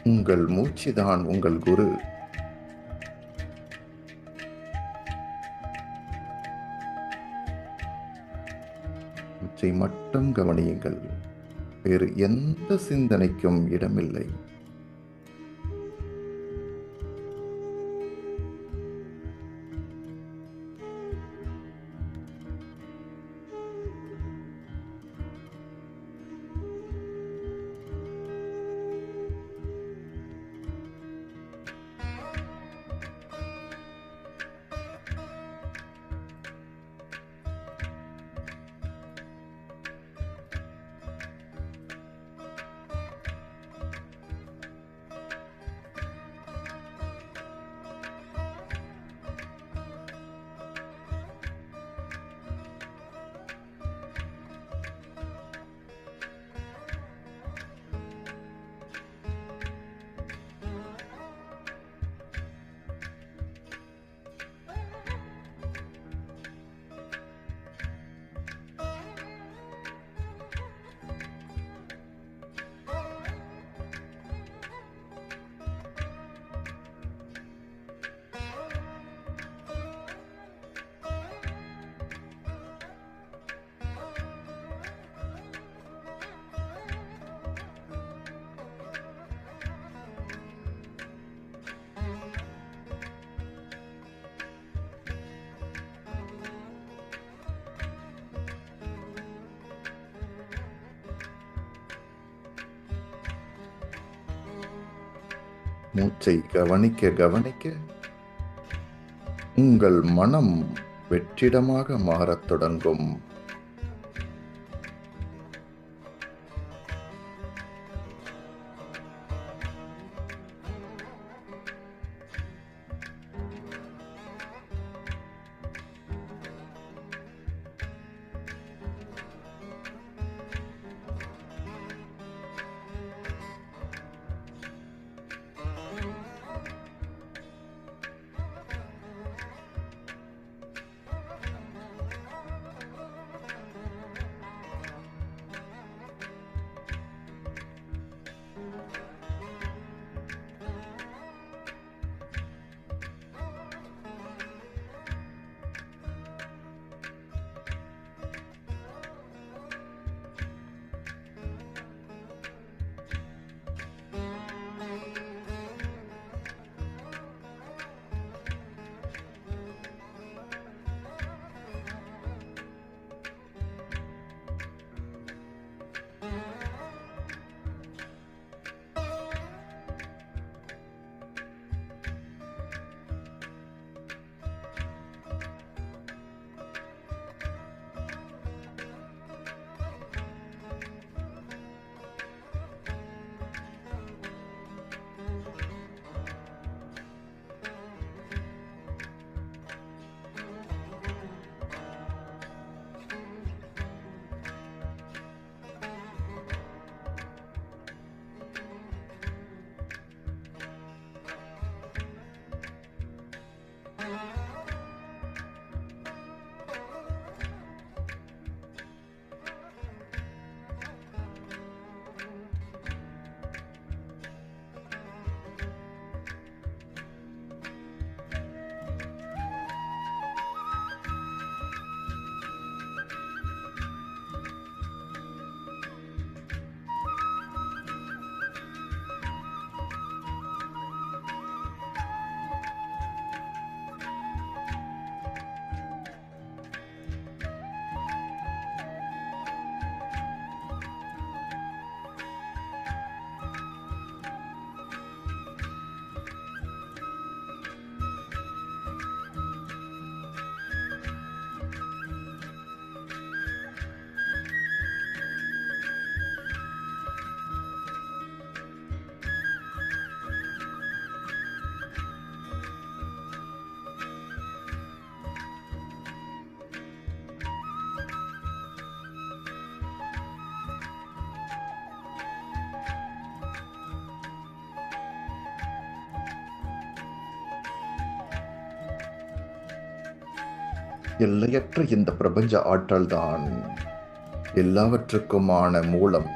உங்கள் மூச்சுதான் உங்கள் குரு. மூச்சை மட்டும் கவனியுங்கள். வேறு எந்த சிந்தனைக்கும் இடமில்லை. மூச்சை கவனிக்க கவனிக்க உங்கள் மனம் வெற்றிடமாக மாறத் தொடங்கும். எல்லையற்ற இந்த பிரபஞ்ச ஆற்றல்தான் எல்லாவற்றுக்குமான மூலம்.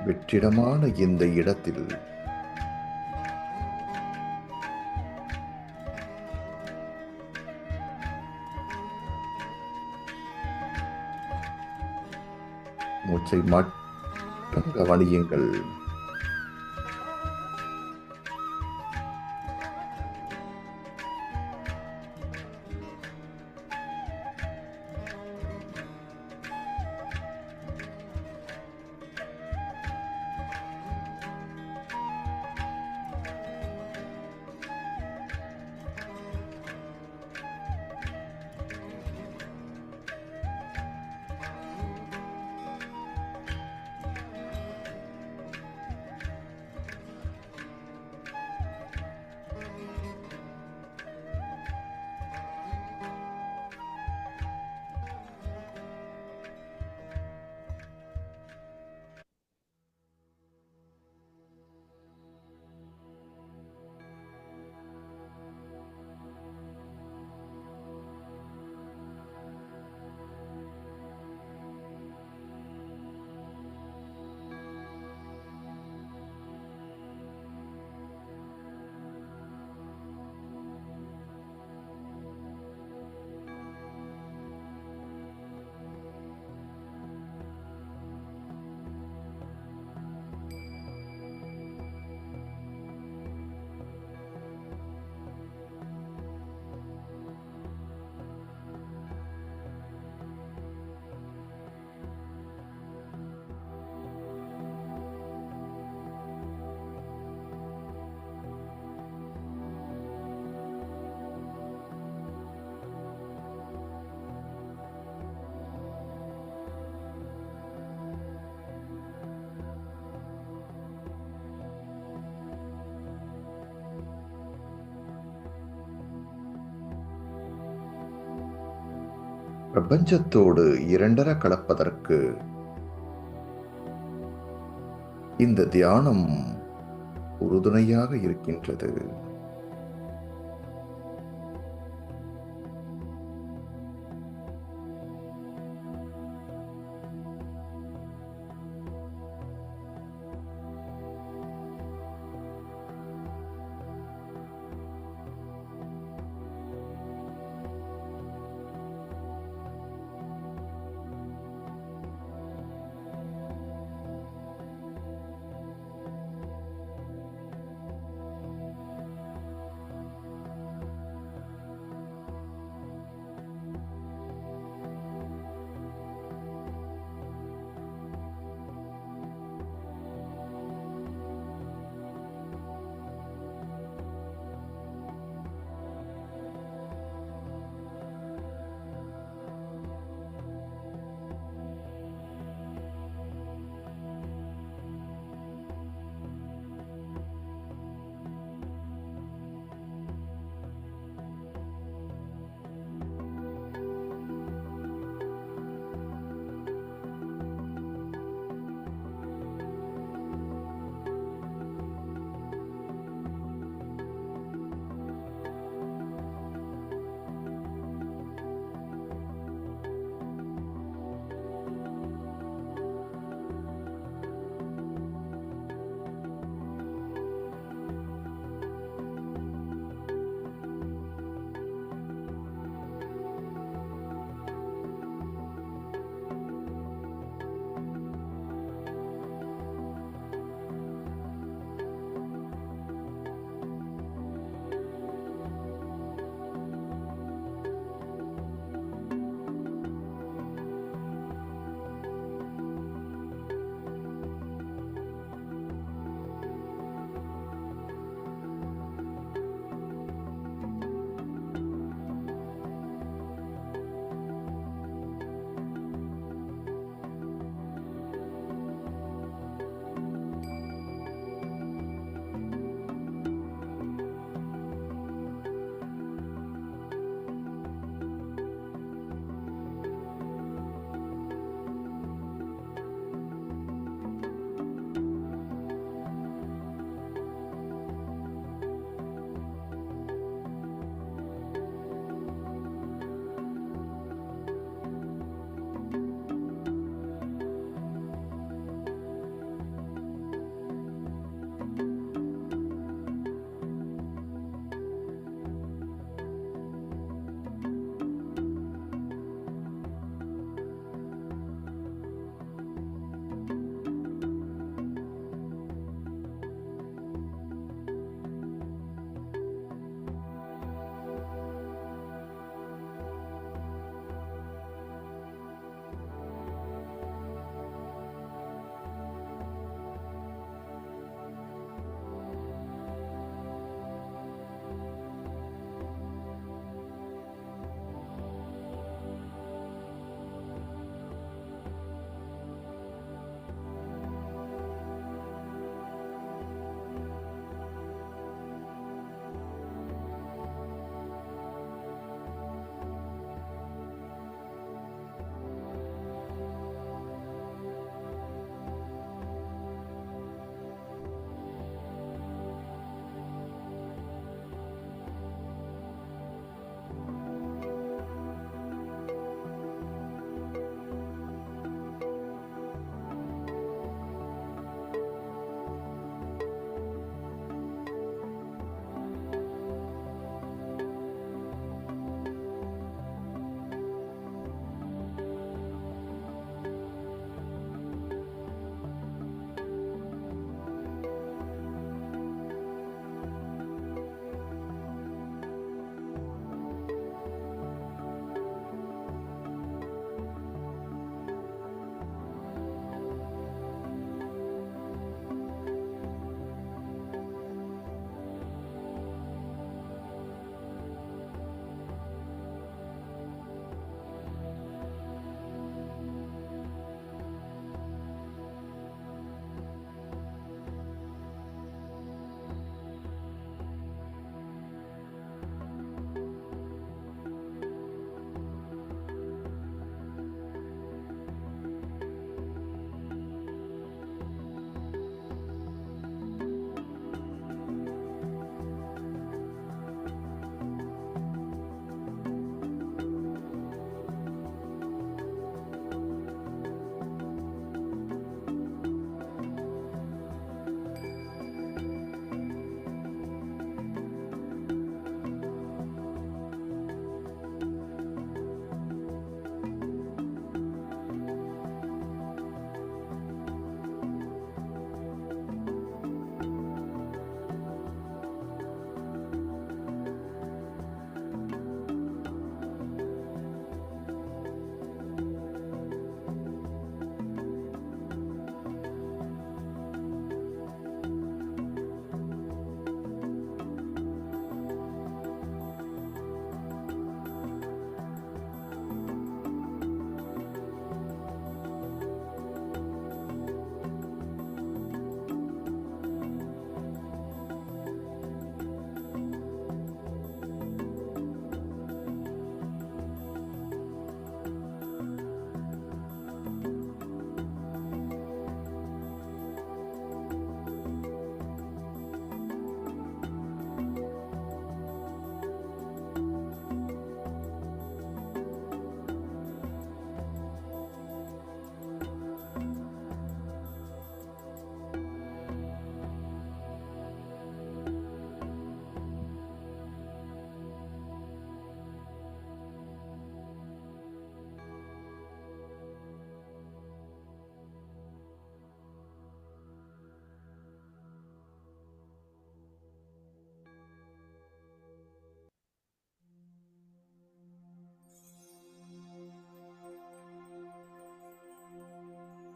வெற்றிடமான இந்த இடத்தில் மூச்சை மட்டும் கவனியுங்கள். பிரபஞ்சத்தோடு இரண்டர கலப்பதற்கு இந்த தியானம் உறுதுணையாக இருக்கின்றது.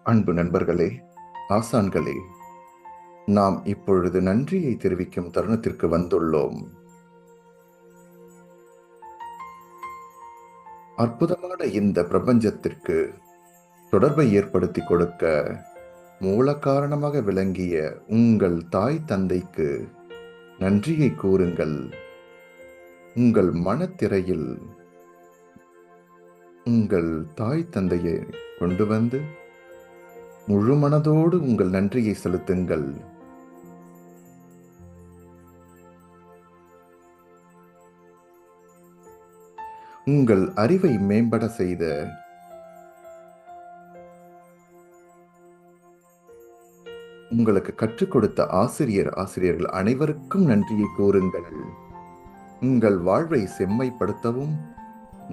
அன்பு நண்பர்களே, ஆசான்களே, நாம் இப்பொழுது நன்றியை தெரிவிக்கும் தருணத்திற்கு வந்துள்ளோம். அற்புதமான இந்த பிரபஞ்சத்திற்கு தொடர்பை ஏற்படுத்தி கொடுக்க மூல காரணமாக விளங்கிய உங்கள் தாய் தந்தைக்கு நன்றியை கூறுங்கள். உங்கள் மனத்திரையில் உங்கள் தாய் தந்தையை கொண்டு வந்து முழு மனதோடு உங்கள் நன்றியை செலுத்துங்கள். உங்கள் அறிவை மேம்பட செய்த உங்களுக்கு கற்றுக் கொடுத்த ஆசிரியர்கள் அனைவருக்கும் நன்றியை கூறுங்கள். உங்கள் வாழ்வை செம்மைப்படுத்தவும்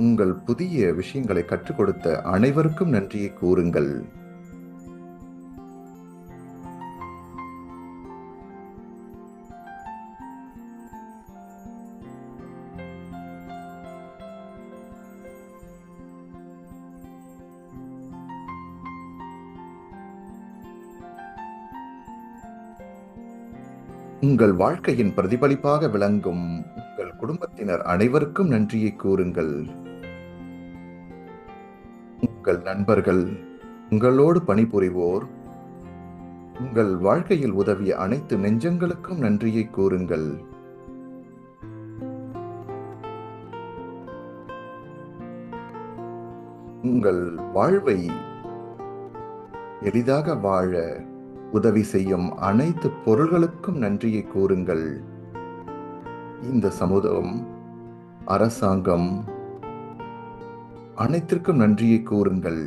உங்கள் புதிய விஷயங்களை கற்றுக் கொடுத்த அனைவருக்கும் நன்றியை கூறுங்கள். உங்கள் வாழ்க்கையின் பிரதிபலிப்பாக விளங்கும் உங்கள் குடும்பத்தினர் அனைவருக்கும் நன்றியை கூறுங்கள். உங்கள் நண்பர்கள், உங்களோடு பணிபுரிவோர், உங்கள் வாழ்க்கையில் உதவிய அனைத்து நெஞ்சங்களுக்கும் நன்றியை கூறுங்கள். உங்கள் வாழ்வை எளிதாக வாழ உதவி செய்யும் அனைத்து பொருள்களுக்கும் நன்றியை கூறுங்கள். இந்த சமூகம், அரசாங்கம் அனைத்திற்கும் நன்றியை கூறுங்கள்.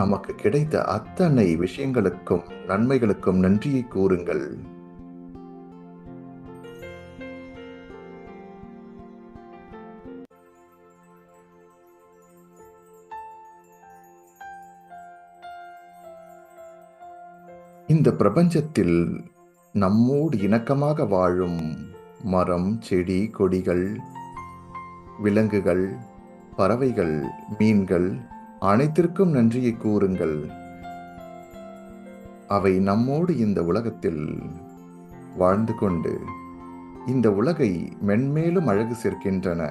நமக்கு கிடைத்த அத்தனை விஷயங்களுக்கும் நன்மைகளுக்கும் நன்றியை கூறுங்கள். இந்த பிரபஞ்சத்தில் நம்மோடு இணக்கமாக வாழும் மரம், செடி, கொடிகள், விலங்குகள், பறவைகள், மீன்கள் அனைத்திற்கும் நன்றியை கூறுங்கள். அவை நம்மோடு இந்த உலகத்தில் வாழ்ந்து கொண்டு இந்த உலகை மென்மேலும் அழகு சேர்க்கின்றன.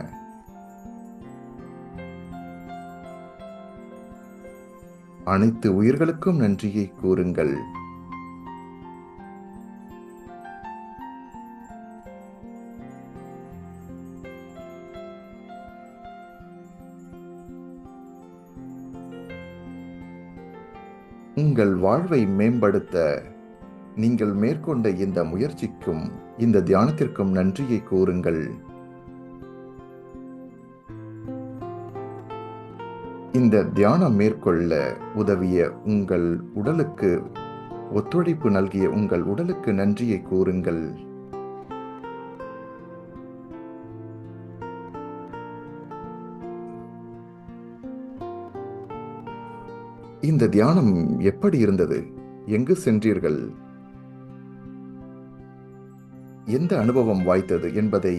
அனைத்து உயிர்களுக்கும் நன்றியை கூறுங்கள். உங்கள் வாழ்வை மேம்படுத்த நீங்கள் மேற்கொண்ட இந்த முயற்சிக்கும் இந்த தியானத்திற்கும் நன்றியை கூறுங்கள். இந்த தியானம் மேற்கொள்ள உதவிய உங்கள் உடலுக்கு ஒத்துழைப்பு நல்கிய உங்கள் உடலுக்கு நன்றியை கூறுங்கள். இந்த தியானம் எப்படி இருந்தது? எங்கு சென்றீர்கள்? எந்த அனுபவம் வாய்த்தது என்பதை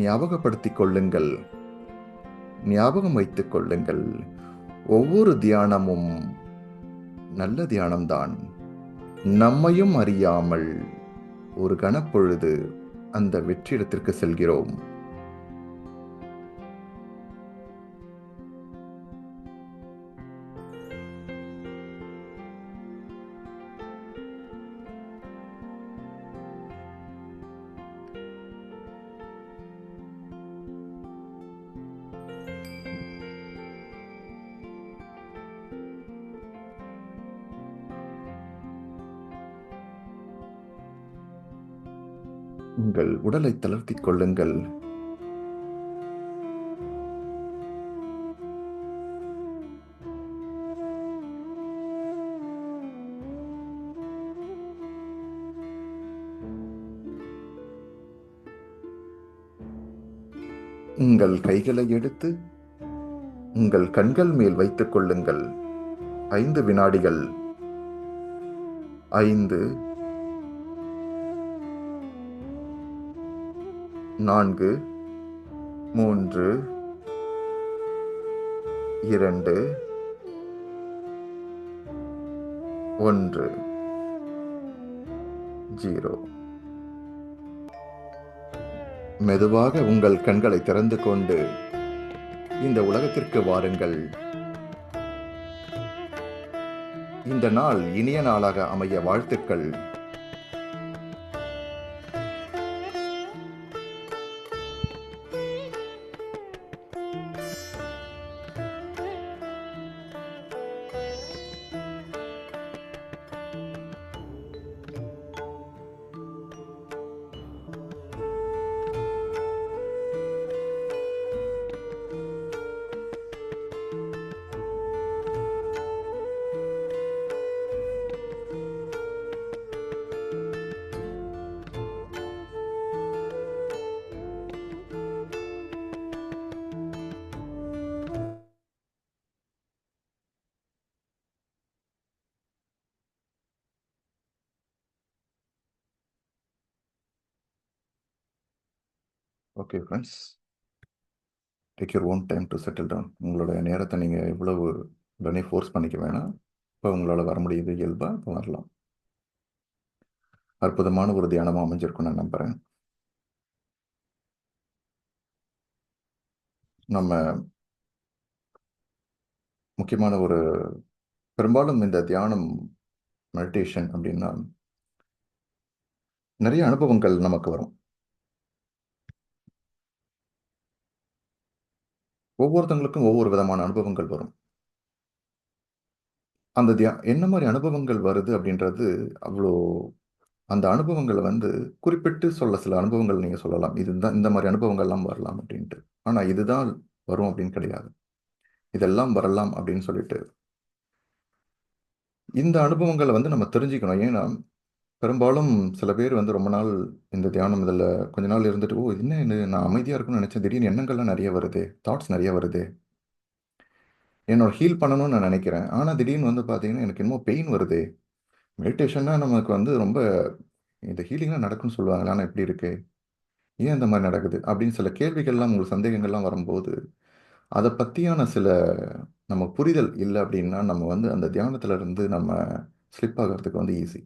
ஞாபகப்படுத்திக் கொள்ளுங்கள். ஞாபகம் வைத்துக் கொள்ளுங்கள். ஒவ்வொரு தியானமும் நல்ல தியானம்தான். நம்மையும் அறியாமல் ஒரு கணப்பொழுது அந்த வெற்றிடத்திற்கு செல்கிறோம். உங்கள் உடலை தளர்த்திக் கொள்ளுங்கள். உங்கள் கைகளை எடுத்து உங்கள் கண்கள் மேல் வைத்துக் கொள்ளுங்கள். 5 வினாடிகள். 5 4 3 2 1 0. மெதுவாக உங்கள் கண்களை திறந்து கொண்டு இந்த உலகத்திற்கு வாருங்கள். இந்த நாள் இனிய நாளாக அமைய வாழ்த்துக்கள். Okay friends, take your own time to settle down. உங்களோட நேரத்தை நீங்கள் எவ்வளவு உடனே ஃபோர்ஸ் பண்ணிக்க வேணாம். இப்போ உங்களால் வர முடியுது இயல்பாக இப்போ வரலாம். அற்புதமான ஒரு தியானமாக அமைஞ்சிருக்கும் நான் நம்புகிறேன். நம்ம முக்கியமான ஒரு பெரும்பாலும் இந்த தியானம் மெடிடேஷன் அப்படின்னா நிறைய அனுபவங்கள் நமக்கு வரும். ஒவ்வொருத்தங்களுக்கும் ஒவ்வொரு விதமான அனுபவங்கள் வரும். அந்த என்ன மாதிரி அனுபவங்கள் வருது அப்படின்றது அவ்வளோ, அந்த அனுபவங்களை வந்து குறிப்பிட்டு சில அனுபவங்கள் நீங்கள் சொல்லலாம், இதுதான் இந்த மாதிரி அனுபவங்கள்லாம் வரலாம் அப்படின்ட்டு. ஆனால் இதுதான் வரும் அப்படின்னு கிடையாது. இதெல்லாம் வரலாம் அப்படின்னு சொல்லிட்டு இந்த அனுபவங்களை வந்து நம்ம தெரிஞ்சுக்கணும். ஏன்னா பெரும்பாலும் சில பேர் வந்து ரொம்ப நாள் இந்த தியானம் இதில் கொஞ்ச நாள் இருந்துட்டு, ஓ என்ன இது நான் அமைதியாக இருக்குன்னு நினச்சேன், திடீர்னு எண்ணங்கள்லாம் நிறைய வருது, தாட்ஸ் நிறைய வருது, என்னோட ஹீல் பண்ணணும்னு நான் நினைக்கிறேன், ஆனால் திடீர்னு வந்து பார்த்தீங்கன்னா எனக்கு இன்னும் பெயின் வருது. மெடிடேஷன்னா நமக்கு வந்து ரொம்ப இந்த ஹீலிங்லாம் நடக்கும்னு சொல்லுவாங்க, ஆனால் எப்படி இருக்கு, ஏன் இந்த மாதிரி நடக்குது அப்படின்னு சில கேள்விகள்லாம் உங்களுக்கு சந்தேகங்கள்லாம் வரும்போது அதை பற்றியான சில நம்ம புரிதல் இல்லை அப்படின்னா நம்ம வந்து அந்த தியானத்துல இருந்து நம்ம ஸ்லிப் ஆகிறதுக்கு வந்து ஈஸி.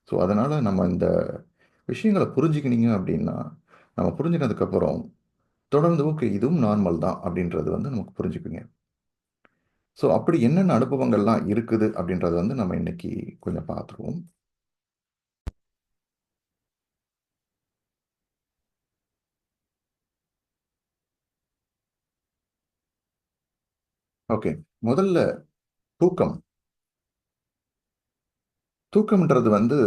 ஸோ அதனால் நம்ம இந்த விஷயங்களை புரிஞ்சுக்கினீங்க அப்படின்னா நம்ம புரிஞ்சுனதுக்கப்புறம் தொடர்ந்து ஓகே இதுவும் நார்மல் தான் அப்படின்றது வந்து நமக்கு புரிஞ்சுக்குங்க. ஸோ அப்படி என்னென்ன அனுபவங்கள்லாம் இருக்குது அப்படின்றத வந்து நம்ம இன்னைக்கு கொஞ்சம் பார்த்துருவோம். ஓகே, முதல்ல தூக்கம். தூக்கம்ன்றது வந்து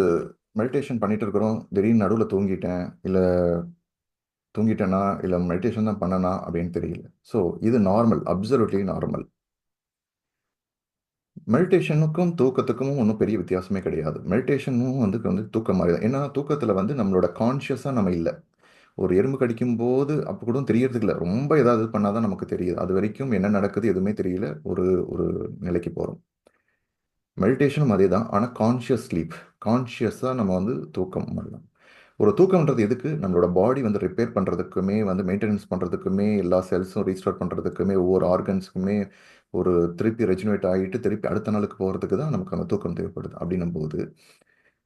மெடிடேஷன் பண்ணிட்டு இருக்கிறோம், திடீர்னு நடுவில் தூங்கிட்டேனா இல்லை மெடிடேஷன் தான் பண்ணனா அப்படின்னு தெரியல. ஸோ இது நார்மல், அப்சல்யூட்லி நார்மல். மெடிடேஷனுக்கும் தூக்கத்துக்கும் ஒன்றும் பெரிய வித்தியாசமே கிடையாது. மெடிடேஷனும் வந்து தூக்கம் மாதிரி தான். ஏன்னா தூக்கத்தில் வந்து நம்மளோட கான்ஷியஸாக நம்ம இல்லை. ஒரு எறும்பு கடிக்கும் போது அப்போ கூட தெரியறதுக்கு இல்லை, ரொம்ப ஏதாவது பண்ணாதான் நமக்கு தெரியுது. அது வரைக்கும் என்ன நடக்குது எதுவுமே தெரியல, ஒரு ஒரு நிலைக்கு போகிறோம். மெடிடேஷனும் அதே தான், ஆனால் கான்ஷியஸ் ஸ்லீப், கான்ஷியஸாக நம்ம வந்து தூக்கம் பண்ணலாம். ஒரு தூக்கம்ன்றது எதுக்கு, நம்மளோட பாடி வந்து ரிப்பேர் பண்ணுறதுக்குமே வந்து மெயின்டெனன்ஸ் பண்ணுறதுக்குமே, எல்லா செல்ஸும் ரீஸ்டார்ட் பண்ணுறதுக்குமே, ஒவ்வொரு ஆர்கன்ஸுக்குமே ஒரு திருப்பி ரெஜினேட் ஆகிட்டு திருப்பி அடுத்த நாளுக்கு போகிறதுக்கு தான் நமக்கு அந்த தூக்கம் தேவைப்படுது. அப்படின்னும் போது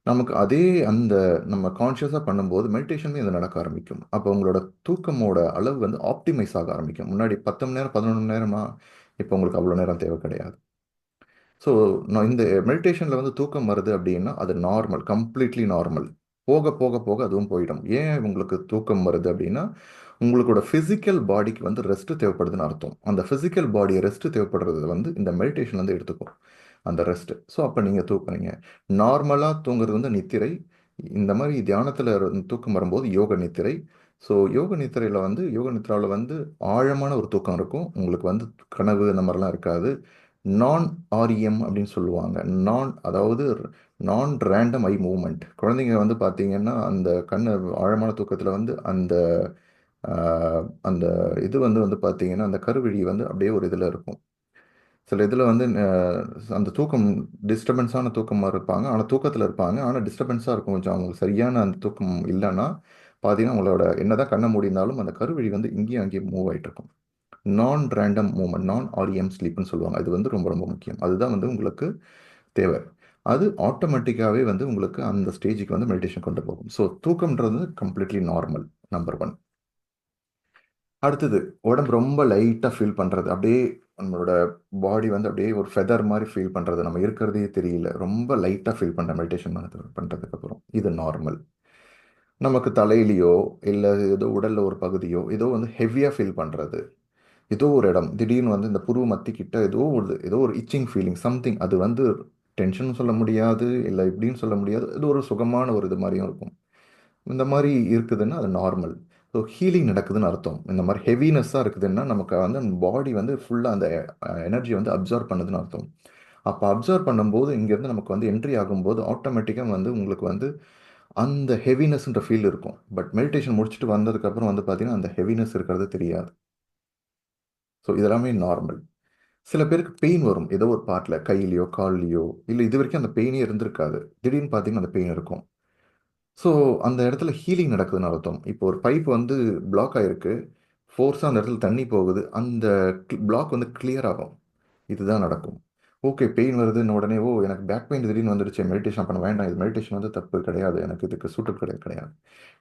நமக்கு அதே அந்த நம்ம கான்ஷியஸாக பண்ணும்போது மெடிடேஷனுமே இது நடக்க ஆரம்பிக்கும். அப்போ உங்களோட தூக்கமோட அளவு வந்து ஆப்டிமைஸ் ஆக ஆரம்பிக்கும். முன்னாடி 10 மணி நேரம் 11 மணி நேரமா, இப்போ உங்களுக்கு அவ்வளோ நேரம் தேவை கிடையாது. ஸோ நான் இந்த மெடிடேஷனில் வந்து தூக்கம் வருது அப்படின்னா அது நார்மல், கம்ப்ளீட்லி நார்மல். போக போக போக அதுவும் போயிடும். ஏன் உங்களுக்கு தூக்கம் வருது அப்படின்னா உங்களோட ஃபிசிக்கல் பாடிக்கு வந்து ரெஸ்ட் தேவைப்படுதுன்னு அர்த்தம். அந்த ஃபிசிக்கல் பாடியை ரெஸ்ட் தேவைப்படுறது வந்து இந்த மெடிடேஷன் வந்து எடுத்துக்கும் அந்த ரெஸ்ட். ஸோ அப்போ நீங்கள் தூக்குறீங்க. நார்மலாக தூங்குறது வந்து நித்திரை. இந்த மாதிரி தியானத்தில் தூக்கம் வரும்போது யோக நித்திரை. ஸோ யோக நித்திராவில் வந்து ஆழமான ஒரு தூக்கம் இருக்கும். உங்களுக்கு வந்து கனவு அந்த மாதிரிலாம் இருக்காது. நான் ஆர்இஎம் அப்படின்னு சொல்லுவாங்க. அதாவது நான் ரேண்டம் ஐ மூவ்மெண்ட். குழந்தைங்க வந்து பார்த்தீங்கன்னா அந்த கண்ணு ஆழமான தூக்கத்தில் வந்து அந்த அந்த இது வந்து பார்த்தீங்கன்னா அந்த கருவிழி வந்து அப்படியே ஒரு இதில் இருக்கும். சில இதில் வந்து அந்த தூக்கம் டிஸ்டர்பன்ஸான தூக்கமாக இருப்பாங்க, ஆனால் தூக்கத்தில் இருப்பாங்க, ஆனால் டிஸ்டர்பன்ஸாக இருக்கும் கொஞ்சம். அவங்களுக்கு சரியான அந்த தூக்கம் இல்லைன்னா பார்த்தீங்கன்னா உங்களோட என்னதான் கண்ணை மூடினாலும் அந்த கருவிழி வந்து இங்கேயும் அங்கேயும் மூவ் ஆகிட்டு இருக்கும். நான் ரேண்டம் மூவ்மெண்ட், நான் ஆர்இஎம் ஸ்லீப்னு சொல்லுவாங்க. அது வந்து ரொம்ப ரொம்ப முக்கியம். அதுதான் வந்து உங்களுக்கு தேவை. அது ஆட்டோமேட்டிக்காகவே வந்து உங்களுக்கு அந்த ஸ்டேஜுக்கு வந்து மெடிடேஷன் கொண்டு போகும். ஸோ தூக்கம்ன்றது கம்ப்ளீட்லி நார்மல். நம்பர் 1. அடுத்தது உடம்பு ரொம்ப லைட்டாக ஃபீல் பண்ணுறது, அப்படியே நம்மளோட பாடி வந்து அப்படியே ஒரு ஃபெதர் மாதிரி ஃபீல் பண்ணுறது, நம்ம இருக்கிறதே தெரியல, ரொம்ப லைட்டாக ஃபீல் பண்ணுற மெடிடேஷன் பண்ணுறதுக்கப்புறம் இது நார்மல். நமக்கு தலையிலையோ இல்லை ஏதோ உடலில் ஒரு பகுதியோ ஏதோ வந்து ஹெவியாக ஃபீல் பண்ணுறது, ஏதோ ஒரு இடம் திடீர்னு வந்து இந்த புருவ மத்திக்கிட்ட ஏதோ ஒரு இச்சிங் ஃபீலிங் சம்திங், அது வந்து டென்ஷன் சொல்ல முடியாது, இல்லை இப்படின்னு சொல்ல முடியாது, இது ஒரு சுகமான ஒரு இது மாதிரியும் இருக்கும். இந்த மாதிரி இருக்குதுன்னா அது நார்மல். ஸோ ஹீலிங் நடக்குதுன்னு அர்த்தம். இந்த மாதிரி ஹெவினஸ்ஸாக இருக்குதுன்னா நமக்கு வந்து பாடி வந்து ஃபுல்லாக அந்த எனர்ஜி வந்து அப்சர்வ் பண்ணுதுன்னு அர்த்தம். அப்போ அப்சர்வ் பண்ணும்போது இங்கேருந்து நமக்கு வந்து என்ட்ரி ஆகும்போது ஆட்டோமேட்டிக்காக வந்து உங்களுக்கு வந்து அந்த ஹெவினஸ்ன்ற ஃபீல் இருக்கும். பட் மெடிடேஷன் முடிச்சுட்டு வந்ததுக்கப்புறம் வந்து பார்த்தீங்கன்னா அந்த ஹெவினஸ் இருக்கிறது தெரியாது. ஸோ இதெல்லாமே நார்மல். சில பேருக்கு பெயின் வரும் ஏதோ ஒரு பார்ட்டில், கையிலையோ கால்லையோ, இல்லை இது வரைக்கும் அந்த பெயினே இருந்திருக்காது, திடீர்னு பார்த்தீங்கன்னா அந்த பெயின் இருக்கும். ஸோ அந்த இடத்துல ஹீலிங் நடக்குதுன்னு அர்த்தம். இப்போ ஒரு பைப் வந்து பிளாக் ஆகிருக்கு, ஃபோர்ஸாக அந்த இடத்துல தண்ணி போகுது, அந்த பிளாக் வந்து கிளியர் ஆகும். இதுதான் நடக்கும். ஓகே, பெயின் வருதுன்னு உடனே எனக்கு பேக் பெயின் திடீர்னு வந்துடுச்சு, மெடிடேஷன் பண்ண வேண்டாம், இது மெடிடேஷன் வந்து தப்பு கிடையாது, எனக்கு இதுக்கு சூட்டப் கிடையாது.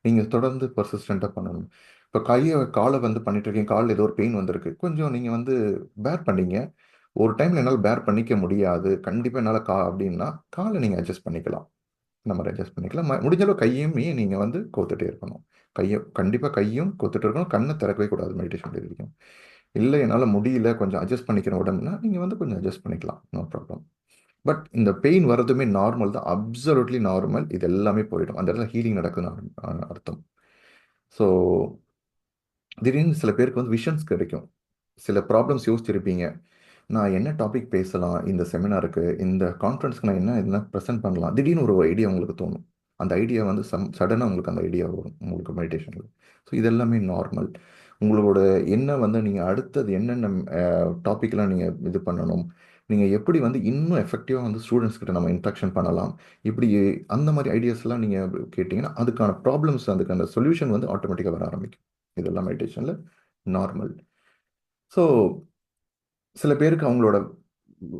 நீங்கள் தொடர்ந்து பர்சிஸ்டண்ட்டாக பண்ணணும். இப்போ காலை வந்து பண்ணிட்டு இருக்கீங்க, காலில் ஏதோ ஒரு பெயின் வந்திருக்கு, கொஞ்சம் நீங்கள் வந்து பேர் பண்ணீங்க. ஒரு டைமில் என்னால் பேர் பண்ணிக்க முடியாது, கண்டிப்பாக என்னால் அப்படின்னா காலை நீங்கள் அட்ஜஸ்ட் பண்ணிக்கலாம். நம்ம அட்ஜஸ்ட் பண்ணிக்கலாம். முடிஞ்ச அளவு கையுமே நீங்கள் வந்து கோத்துட்டே இருக்கணும். கண்டிப்பாக கையும் கோத்துட்டு இருக்கணும், கண்ணை திறக்கவே கூடாது மெடிடேஷன் வரைக்கும். இல்லை என்னால் முடியல, கொஞ்சம் அட்ஜஸ்ட் பண்ணிக்கிற உடம்புனா நீங்கள் வந்து கொஞ்சம் அட்ஜஸ்ட் பண்ணிக்கலாம், நோ ப்ராப்ளம். பட் இந்த பெயின் வர்றதுமே நார்மல் தான், அப்சல்யூட்லி நார்மல். இது எல்லாமே போயிடும், அந்த இடத்துல ஹீலிங் நடக்குதுன்னு அர்த்தம். ஸோ திடீர்னு சில பேருக்கு வந்து விஷன்ஸ் கிடைக்கும். சில ப்ராப்ளம்ஸ் யோசிச்சிருப்பீங்க, நான் என்ன டாபிக் பேசலாம் இந்த செமினாருக்கு, இந்த கான்ஃபரன்ஸ்க்கு நான் என்ன ப்ரெசென்ட் பண்ணலாம், திடீர்னு ஒரு ஐடியா உங்களுக்கு தோணும். அந்த ஐடியா வந்து சடனாக உங்களுக்கு அந்த ஐடியா வரும் உங்களுக்கு மெடிடேஷனில். ஸோ இதெல்லாமே நார்மல். உங்களோட என்ன வந்து நீங்கள் அடுத்தது என்னென்ன டாப்பிக்லாம் நீங்கள் இது பண்ணணும், நீங்கள் எப்படி வந்து இன்னும் எஃபெக்டிவாக வந்து ஸ்டூடெண்ட்ஸ் கிட்ட நம்ம இன்ட்ராக்ஷன் பண்ணலாம், இப்படி அந்த மாதிரி ஐடியாஸ்லாம் நீங்கள் கேட்டிங்கன்னா அதுக்கான ப்ராப்ளம்ஸ், அதுக்கான சொல்யூஷன் வந்து ஆட்டோமேட்டிக்காக வர ஆரம்பிக்கும். இதெல்லாம் மெடிடேஷனில் நார்மல். ஸோ சில பேருக்கு அவங்களோட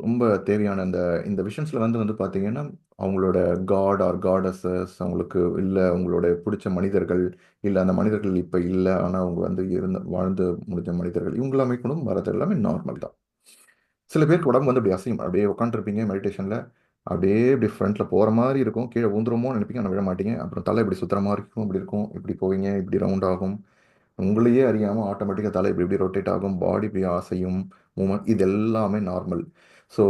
ரொம்ப தேவையான இந்த விஷன்ஸில் வந்து பார்த்தீங்கன்னா அவங்களோட காட் ஆர் காடஸஸ், அவங்களுக்கு இல்லை அவங்களோட பிடிச்ச மனிதர்கள், இல்லை அந்த மனிதர்கள் இப்போ இல்லை ஆனால் அவங்க வந்து வாழ்ந்து முடிஞ்ச மனிதர்கள், இவங்களாமே கூட வரது எல்லாமே நார்மல் தான். சில பேருக்கு உடம்பு வந்து அப்படி அசையும், அப்படியே உட்காந்துருப்பீங்க மெடிடேஷனில், அப்படியே இப்படி ஃப்ரண்ட்டில் போகிற மாதிரி இருக்கும், கீழே ஊந்துருமோ நினைப்பீங்க, ஆனால் விழ மாட்டீங்க, அப்புறம் தலை இப்படி சுற்றுற மாதிரி இருக்கும், இப்படி இருக்கும், இப்படி போவீங்க, இப்படி ரவுண்ட் ஆகும், உங்களையே அறியாமல் ஆட்டோமேட்டிக்காக தலை இப்படி இப்படி ரொட்டேட் ஆகும், பாடி இப்படி அசையும், மூமெண்ட், இது எல்லாமே நார்மல். ஸோ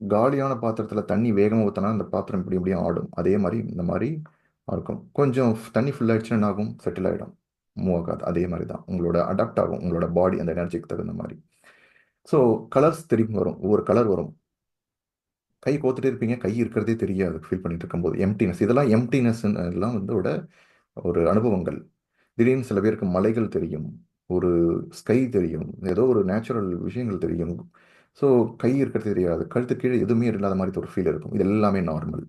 காலியான பாத்திரத்தில் தண்ணி வேகமாக ஊற்றினா அந்த பாத்திரம் இப்படி இப்படியும் ஆடும், அதே மாதிரி இந்த மாதிரி இருக்கும். கொஞ்சம் தண்ணி ஃபுல் ஆகிடுச்சுன்னா ஆகும், செட்டில் ஆகிடும், மூவ் ஆகாது. அதே மாதிரி தான் உங்களோட அடாப்ட் ஆகும் உங்களோட பாடி அந்த எனர்ஜிக்கு தகுந்த மாதிரி. ஸோ கலர்ஸ் திரும்பி வரும், ஒவ்வொரு கலர் வரும். கை கோத்துட்டே இருப்பீங்க, கை இருக்கிறதே தெரியாது ஃபீல் பண்ணிட்டு இருக்கும்போது, எம்டினஸ். இதெல்லாம் எம்டினஸ் எல்லாம் வந்து ஒரு அனுபவங்கள். திடீர்னு சில பேருக்கு மலைகள் தெரியும், ஒரு ஸ்கை தெரியும், ஏதோ ஒரு நேச்சுரல் விஷயங்கள் தெரியும். ஸோ கை இருக்கிறது தெரியாது, கழுத்து கீழே எதுவுமே இல்லாத மாதிரி ஒரு ஃபீல் இருக்கும். இது எல்லாமே நார்மல்.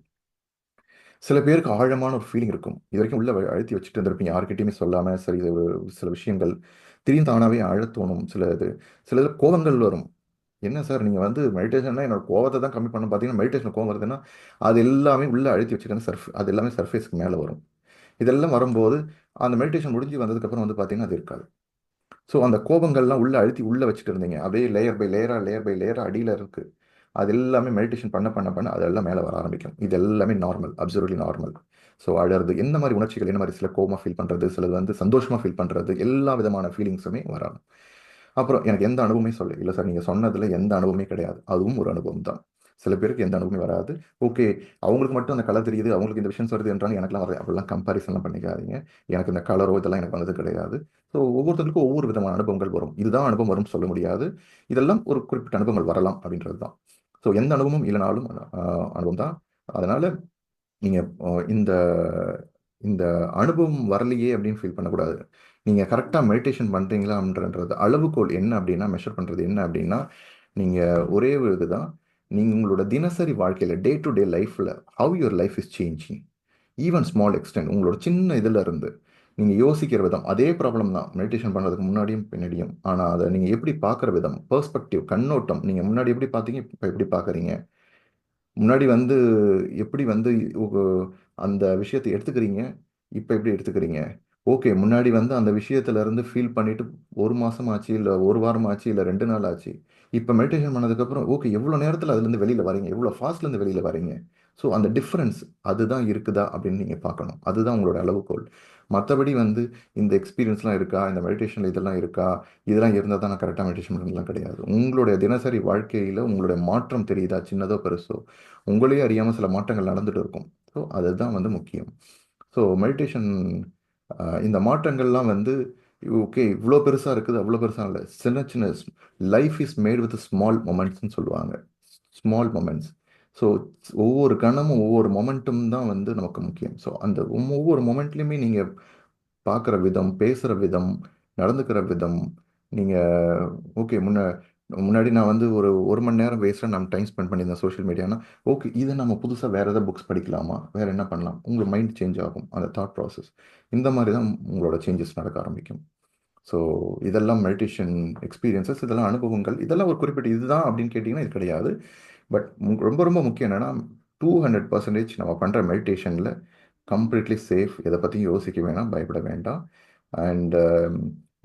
சில பேருக்கு ஆழமான ஒரு ஃபீலிங் இருக்கும், இது வரைக்கும் உள்ள அழுத்தி வச்சுட்டு இருந்திருப்பீங்க, யார்கிட்டையுமே சொல்லாமல். சரி, இது சில விஷயங்கள் திடீர்னு தானாகவே அழத்தோணும். சில கோபங்கள் வரும். என்ன சார் நீங்கள் வந்து மெடிடேஷன்னா என்னோட கோவத்தை தான் கம்மி பண்ண பார்த்தீங்கன்னா, மெடிடேஷன் கோவம் வருதுன்னா அது எல்லாமே உள்ளே அழுத்தி வச்சுருக்காங்க, அது எல்லாமே சர்ஃபேஸ்க்கு மேலே வரும். இதெல்லாம் வரும்போது அந்த மெடிடேஷன் முடிஞ்சு வந்ததுக்கப்புறம் வந்து பார்த்தீங்கன்னா அது இருக்காது. ஸோ அந்த கோபங்கள்லாம் உள்ளே அழுத்தி உள்ளே வச்சுட்டு இருந்தீங்க, அப்படியே லேயர் பை லேயராக அடியில் இருக்குது. அது எல்லாமே மெடிடேஷன் பண்ண அதெல்லாம் மேலே வர ஆரம்பிக்கும். இது எல்லாமே நார்மல், அப்சல்யூட்லி நார்மல். ஸோ அழறது, எந்த மாதிரி உணர்ச்சிகள், என்ன மாதிரி சில கோபமாக ஃபீல் பண்ணுறது, சிலது வந்து சந்தோஷமாக ஃபீல் பண்ணுறது, எல்லா விதமான ஃபீலிங்ஸுமே வராது. அப்புறம் எனக்கு எந்த அனுபவமே இல்லை சார், நீங்கள் சொன்னதில் எந்த அனுபவமே கிடையாது, அதுவும் ஒரு அனுபவம் தான். சில பேருக்கு எந்த அனுபவமே வராது. ஓகே, அவங்களுக்கு மட்டும் அந்த கலர் தெரியுது, அவங்களுக்கு இந்த விஷயம் வருது என்றாலும் எனக்குலாம் வருது, அப்படிலாம் கம்பேரிசன்லாம் பண்ணிக்காதீங்க. எனக்கு இந்த கலரோ இதெல்லாம் எனக்கு வந்தது கிடையாது. ஸோ ஒவ்வொருத்தருக்கும் ஒவ்வொரு விதமான அனுபவங்கள் வரும். இதுதான் அனுபவம் வரும்னு சொல்ல முடியாது. இதெல்லாம் ஒரு குறிப்பிட்ட அனுபவங்கள் வரலாம் அப்படின்றது தான். ஸோ எந்த அனுபவமும் இல்லைனாலும் அனுபவம் தான். அதனால் நீங்கள் இந்த இந்த அனுபவம் வரலையே அப்படின்னு ஃபீல் பண்ணக்கூடாது. நீங்கள் கரெக்டாக மெடிடேஷன் பண்ணுறீங்களா அப்படின்றது அளவுகோல் என்ன அப்படின்னா, மெஷர் பண்ணுறது என்ன அப்படின்னா, நீங்கள் ஒரே ஒரு இதுதான், நீங்கள் உங்களோட தினசரி வாழ்க்கையில் டே டு டே லைஃப்பில் how your life is changing, even small extent, உங்களோட சின்ன இதில் இருந்து நீங்கள் யோசிக்கிற விதம் அதே ப்ராப்ளம் தான் மெடிடேஷன் பண்ணுறதுக்கு முன்னாடியும் பின்னாடியும். ஆனால் அதை நீங்கள் எப்படி பார்க்குற விதம், பெர்ஸ்பெக்டிவ், கண்ணோட்டம், நீங்கள் முன்னாடி எப்படி பார்த்தீங்க, இப்போ எப்படி பார்க்குறீங்க, முன்னாடி வந்து எப்படி வந்து அந்த விஷயத்தை எடுத்துக்கிறீங்க, இப்போ எப்படி எடுத்துக்கிறீங்க. ஓகே, முன்னாடி வந்து அந்த விஷயத்துல இருந்து ஃபீல் பண்ணிட்டு 1 மாதம் ஆச்சு, இல்லை 1 வாரம் ஆச்சு, இல்லை 2 நாள் ஆச்சு. இப்போ மெடிடேஷன் பண்ணதுக்கப்புறம் ஓகே, எவ்வளோ நேரத்தில் அதுலேருந்து வெளியில் வரீங்க, எவ்வளோ ஃபாஸ்ட்லேருந்து வெளியில் வரீங்க. ஸோ அந்த டிஃப்ரென்ஸ் அதுதான் இருக்குதா அப்படின்னு நீங்கள் பார்க்கணும். அதுதான் உங்களோட அளவுகோல். மற்றபடி வந்து இந்த எக்ஸ்பீரியன்ஸ்லாம் இருக்கா, இந்த மெடிடேஷனில் இதெல்லாம் இருக்கா, இதெல்லாம் இருந்தால் தான் நான் கரெக்டாக மெடிடேஷன் பண்ணலாம் கிடையாது. உங்களுடைய தினசரி வாழ்க்கையில் உங்களுடைய மாற்றம் தெரியுதா, சின்னதோ பெருசோ, உங்களையே அறியாமல் சில மாற்றங்கள் நடந்துட்டு இருக்கும். ஸோ அதுதான் வந்து முக்கியம். ஸோ மெடிடேஷன் இந்த மாற்றங்கள்லாம் வந்து ஓகே இவ்வளோ பெருசாக இருக்குது, அவ்வளோ பெருசாக இல்லை, சின்ன சின்ன life is made with small மொமெண்ட்ஸ்ன்னு சொல்லுவாங்க. Small moments. ஸோ ஒவ்வொரு கணமும் ஒவ்வொரு மொமெண்ட்டும் தான் வந்து நமக்கு முக்கியம். ஸோ அந்த ஒவ்வொரு மொமெண்ட்லையுமே நீங்கள் பார்க்குற விதம், பேசுகிற விதம், நடந்துக்கிற விதம், நீங்கள் ஓகே முன்னாடி நான் வந்து ஒரு மணி நேரம் வேஸ்ட்டாக நான் டைம் ஸ்பெண்ட் பண்ணியிருந்தேன் சோஷியல் மீடியானா, ஓகே இதை நம்ம புதுசாக வேறு ஏதாவது புக்ஸ் படிக்கலாமா, வேறு என்ன பண்ணலாம், உங்கள் மைண்ட் சேஞ்ச் ஆகும், அந்த தாட் ப்ராசஸ். இந்த மாதிரி தான் உங்களோட சேஞ்சஸ் நடக்க ஆரம்பிக்கும். ஸோ இதெல்லாம் மெடிடேஷன் எக்ஸ்பீரியன்சஸ், இதெல்லாம் அனுபவங்கள், இதெல்லாம் ஒரு குறிப்பிட்ட இதுதான் அப்படின்னு கேட்டிங்கன்னா இது கிடையாது. பட் ரொம்ப ரொம்ப முக்கியம் என்னென்னா 200% நம்ம பண்ணுற மெடிடேஷனில் கம்ப்ளீட்லி சேஃப். எதை பற்றியும் யோசிக்க வேணாம், பயப்பட வேண்டாம். அண்ட்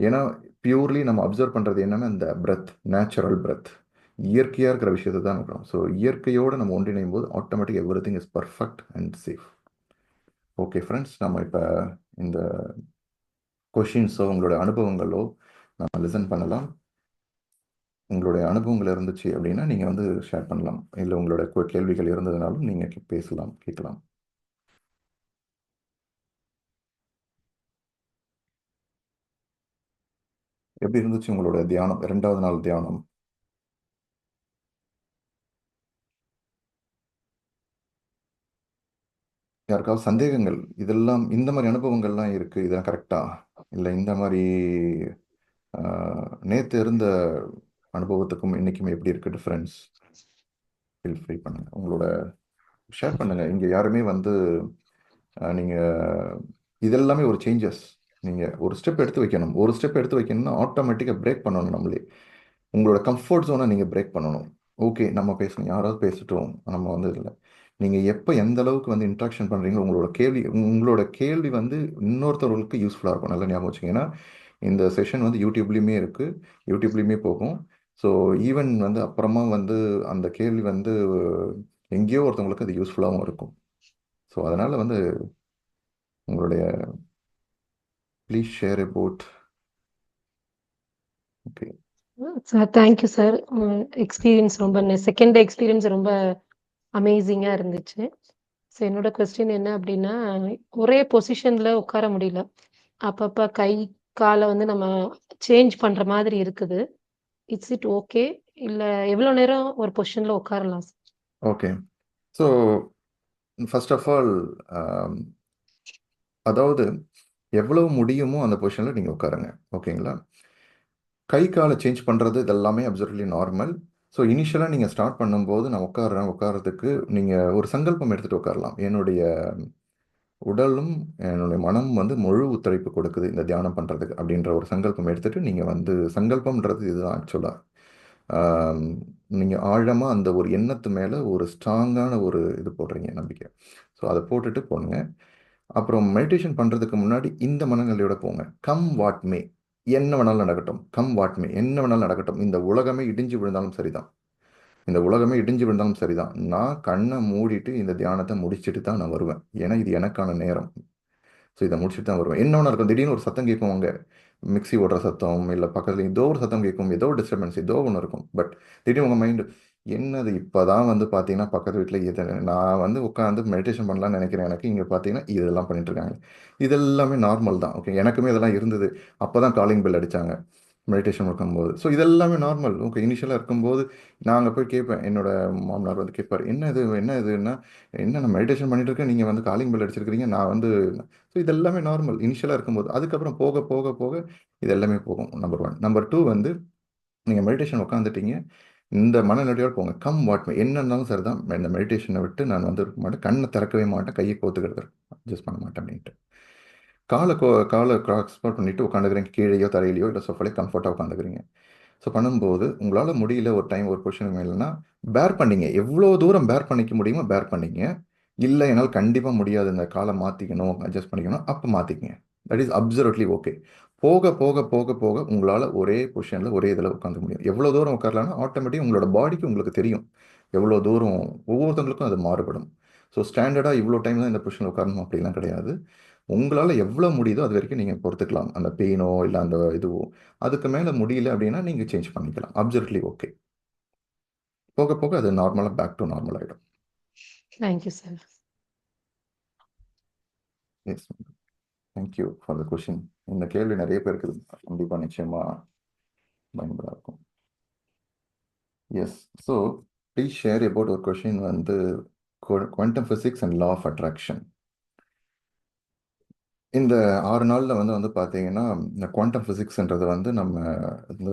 ஏன்னா பியூர்லி நம்ம அப்சர்வ் பண்ணுறது என்னென்னா இந்த பிரெத், நேச்சுரல் பிரெத், இயற்கையாக இருக்கிற விஷயத்தை தான் இருக்கிறோம். ஸோ இயற்கையோடு நம்ம ஒன்றிணையும் போது automatic every thing is perfect and safe. Okay friends, நம்ம இப்போ இந்த கொஷின்ஸோ உங்களோட அனுபவங்களோ நம்ம லிசன் பண்ணலாம். உங்களுடைய அனுபவங்கள் இருந்துச்சு அப்படின்னா நீங்கள் வந்து ஷேர் பண்ணலாம், இல்லை உங்களோட கேள்விகள் இருந்ததுனாலும் நீங்கள் பேசலாம், கேட்கலாம். எப்படி இருந்துச்சு உங்களோட தியானம், 2வது நாள் தியானம்? யாருக்காவது சந்தேகங்கள், இதெல்லாம் இந்த மாதிரி அனுபவங்கள்லாம் இருக்குது, இதெல்லாம் கரெக்டா, இல்லை இந்த மாதிரி நேற்று இருந்த அனுபவத்துக்கும் இன்னைக்குமே எப்படி இருக்குது டிஃப்ரென்ஸ், ஃபீல் ஃப்ரீ பண்ணுங்கள், உங்களோட ஷேர் பண்ணுங்கள். இங்கே யாருமே வந்து நீங்கள் இதெல்லாமே ஒரு சேஞ்சஸ். நீங்கள் ஒரு ஸ்டெப் எடுத்து வைக்கணும். ஒரு ஸ்டெப் எடுத்து வைக்கணும்னா ஆட்டோமேட்டிக்காக பிரேக் பண்ணணும். நம்மளே உங்களோட கம்ஃபர்ட் ஜோனை நீங்கள் பிரேக் பண்ணணும். ஓகே நம்ம பேசணும், யாராவது பேசிட்டோம், நம்ம வந்து இதில் நீங்கள் எப்போ எந்த அளவுக்கு வந்து இன்ட்ராக்ஷன் பண்ணுறீங்களோ உங்களோட கேள்வி வந்து இன்னொருத்தவர்களுக்கு யூஸ்ஃபுல்லாக இருக்கும். நல்லா ஞாபகம் வச்சுங்க. ஏன்னா இந்த செஷன் வந்து யூடியூப்லேயுமே இருக்குது, யூடியூப்லேயுமே போகும். ஸோ ஈவன் வந்து அப்புறமா வந்து அந்த கேள்வி வந்து எங்கேயோ ஒருத்தவங்களுக்கு அது யூஸ்ஃபுல்லாகவும் இருக்கும். ஸோ அதனால் வந்து உங்களுடைய please share about. Okay sir, thank you sir. Experience ரொம்ப செகண்ட் டே எக்ஸ்பீரியன்ஸ் ரொம்ப அமேசிங்காக இருந்துச்சு. ஸோ என்னோட கொஸ்டின் என்ன அப்படின்னா, ஒரே பொசிஷனில் உட்கார முடியல, அப்பப்போ கை காலை வந்து நம்ம சேஞ்ச் பண்ணுற மாதிரி இருக்குது. இட்ஸ் இட் ஓகே, இல்லை எவ்வளோ நேரம் ஒரு பொசிஷனில் உட்காரலாம் sir? Okay. So first of all அதாவது எவ்வளவு முடியுமோ அந்த பொசிஷனில் நீங்கள் உட்காருங்க. ஓகேங்களா? கை காலை சேஞ்ச் பண்ணுறது இதெல்லாமே அப்சர்வ்லி நார்மல். ஸோ இனிஷியலாக நீங்கள் ஸ்டார்ட் பண்ணும்போது நான் உட்காரத்துக்கு நீங்கள் ஒரு சங்கல்பம் எடுத்துகிட்டு உட்காரலாம். என்னுடைய உடலும் என்னுடைய மனம் வந்து முழு ஒத்துழைப்பு கொடுக்குது இந்த தியானம் பண்ணுறதுக்கு அப்படின்ற ஒரு சங்கல்பம் எடுத்துகிட்டு நீங்கள் வந்து சங்கல்பம்ன்றது இதுதான் ஆக்சுவலாக. நீங்கள் ஆழமாக அந்த ஒரு எண்ணத்து மேலே ஒரு ஸ்ட்ராங்கான ஒரு இது போடுறீங்க, நம்பிக்கை. ஸோ அதை போட்டுட்டு போங்க. அப்புறம் மெடிடேஷன் பண்ணுறதுக்கு முன்னாடி இந்த மனநிலையோட போங்க. கம் வாட் மே, என்ன வேணாலும் நடக்கட்டும், கம் வாட் மே, என்ன வேணாலும் நடக்கட்டும், இந்த உலகமே இடிஞ்சு விழுந்தாலும் சரிதான், இந்த உலகமே இடிஞ்சு விழுந்தாலும் சரிதான், நான் கண்ணை மூடிட்டு இந்த தியானத்தை முடிச்சுட்டு தான் நான் வருவேன். ஏன்னா இது எனக்கான நேரம். ஸோ இதை முடிச்சுட்டு தான் வருவேன். என்ன வேணா இருக்கும், திடீர்னு ஒரு சத்தம் கேட்கும், அங்கே மிக்ஸி ஓடுற சத்தம், இல்லை பக்கத்தில் ஏதோ ஒரு சத்தம் கேட்கும், ஏதோ ஒரு டிஸ்டர்பன்ஸ், ஏதோ ஒன்று இருக்கும். பட் திடீர்னு உங்கள் மைண்டு என்னது இப்போ தான் வந்து பார்த்தீங்கன்னா பக்கத்து வீட்டில் இது நான் வந்து உட்காந்து மெடிடேஷன் பண்ணலாம்னு நினைக்கிறேன், எனக்கு இங்கே பார்த்தீங்கன்னா இதெல்லாம் பண்ணிட்டு இருக்காங்க. இதெல்லாமே நார்மல் தான். ஓகே, எனக்குமே இதெல்லாம் இருந்தது. அப்போ தான் காலிங் பெல் அடித்தாங்க மெடிடேஷன் இருக்கும்போது. ஸோ இதெல்லாமே நார்மல். ஓகே, இனிஷியலாக இருக்கும்போது நாங்கள் போய் கேட்பேன், என்னோட மாமனார் வந்து கேட்பார், என்ன இதுன்னா என்ன நான் மெடிடேஷன் பண்ணிட்டு இருக்கேன், நீங்கள் வந்து காலிங் பெல் அடிச்சிருக்கிறீங்க, நான் வந்து. ஸோ இதெல்லாமே நார்மல் இனிஷியலாக இருக்கும்போது. அதுக்கப்புறம் போக போக போக இது எல்லாமே போகும். நம்பர் 1. நம்பர் 2 வந்து நீங்கள் மெடிடேஷன் உட்காந்துட்டீங்க, இந்த மனநிலையோடு போங்க. கம் வாட் மே, என்ன இருந்தாலும் சரி தான், இந்த மெடிடேஷனை விட்டு நான் வந்து இருக்க மாட்டேன், கண்ணை திறக்கவே மாட்டேன், கையை கோத்துக்கிறது அட்ஜஸ்ட் பண்ண மாட்டேன் அப்படின்ட்டு. காலை எக்ஸ்போர்ட் பண்ணிவிட்டு உட்காந்துக்கிறீங்க, கீழேயோ தரையிலையோ இல்லை சோஃபாலே கம்ஃபர்ட்டாக உட்காந்துக்கிறீங்க. ஸோ பண்ணும்போது உங்களால் முடியல ஒரு டைம் ஒரு பொசிஷனுக்கு மேலேனா பேர் பண்ணிங்க, எவ்வளோ தூரம் பேர் பண்ணிக்க முடியுமோ பேர் பண்ணிங்க. இல்லை என்னால் கண்டிப்பாக முடியாது, இந்த காலை மாற்றிக்கணும், அட்ஜஸ்ட் பண்ணிக்கணும், அப்போ மாற்றிக்கங்க. That is absolutely okay. போக போக போக போக உங்களால் ஒரே பொசிஷனில் ஒரே இதில் உட்காந்து முடியும். எவ்வளோ தூரம் உட்காரலாம்னா ஆட்டோமேட்டிக் உங்களோட பாடிக்கு உங்களுக்கு தெரியும் எவ்வளோ தூரம், ஒவ்வொருத்தவங்களுக்கும் அது மாறுபடும். ஸோ ஸ்டாண்டர்டாக இவ்வளோ டைம் தான் இந்த பொசிஷனில் உட்காரணும் அப்படிலாம் கிடையாது. உங்களால் எவ்வளோ முடியுதோ அது வரைக்கும் நீங்கள் பொறுத்துக்கலாம், அந்த பெயினோ இல்லை அந்த இதுவோ. அதுக்கு மேலே முடியல அப்படின்னா நீங்கள் சேஞ்ச் பண்ணிக்கலாம். Absolutely okay. போக போக அது நார்மலாக பேக் டு நார்மல் ஆகிடும். Thank you sir. Yes, thank you for the question. இந்த கேள்வி நிறைய பேருக்கு கண்டிப்பாக நிச்சயமாக பயன்படாக இருக்கும். Yes, so please share about ஒரு கொஷின் வந்து quantum physics and law of attraction. இந்த 6 நாளில் வந்து பார்த்தீங்கன்னா இந்த குவாண்டம் ஃபிசிக்ஸ்ன்றது வந்து நம்ம இந்த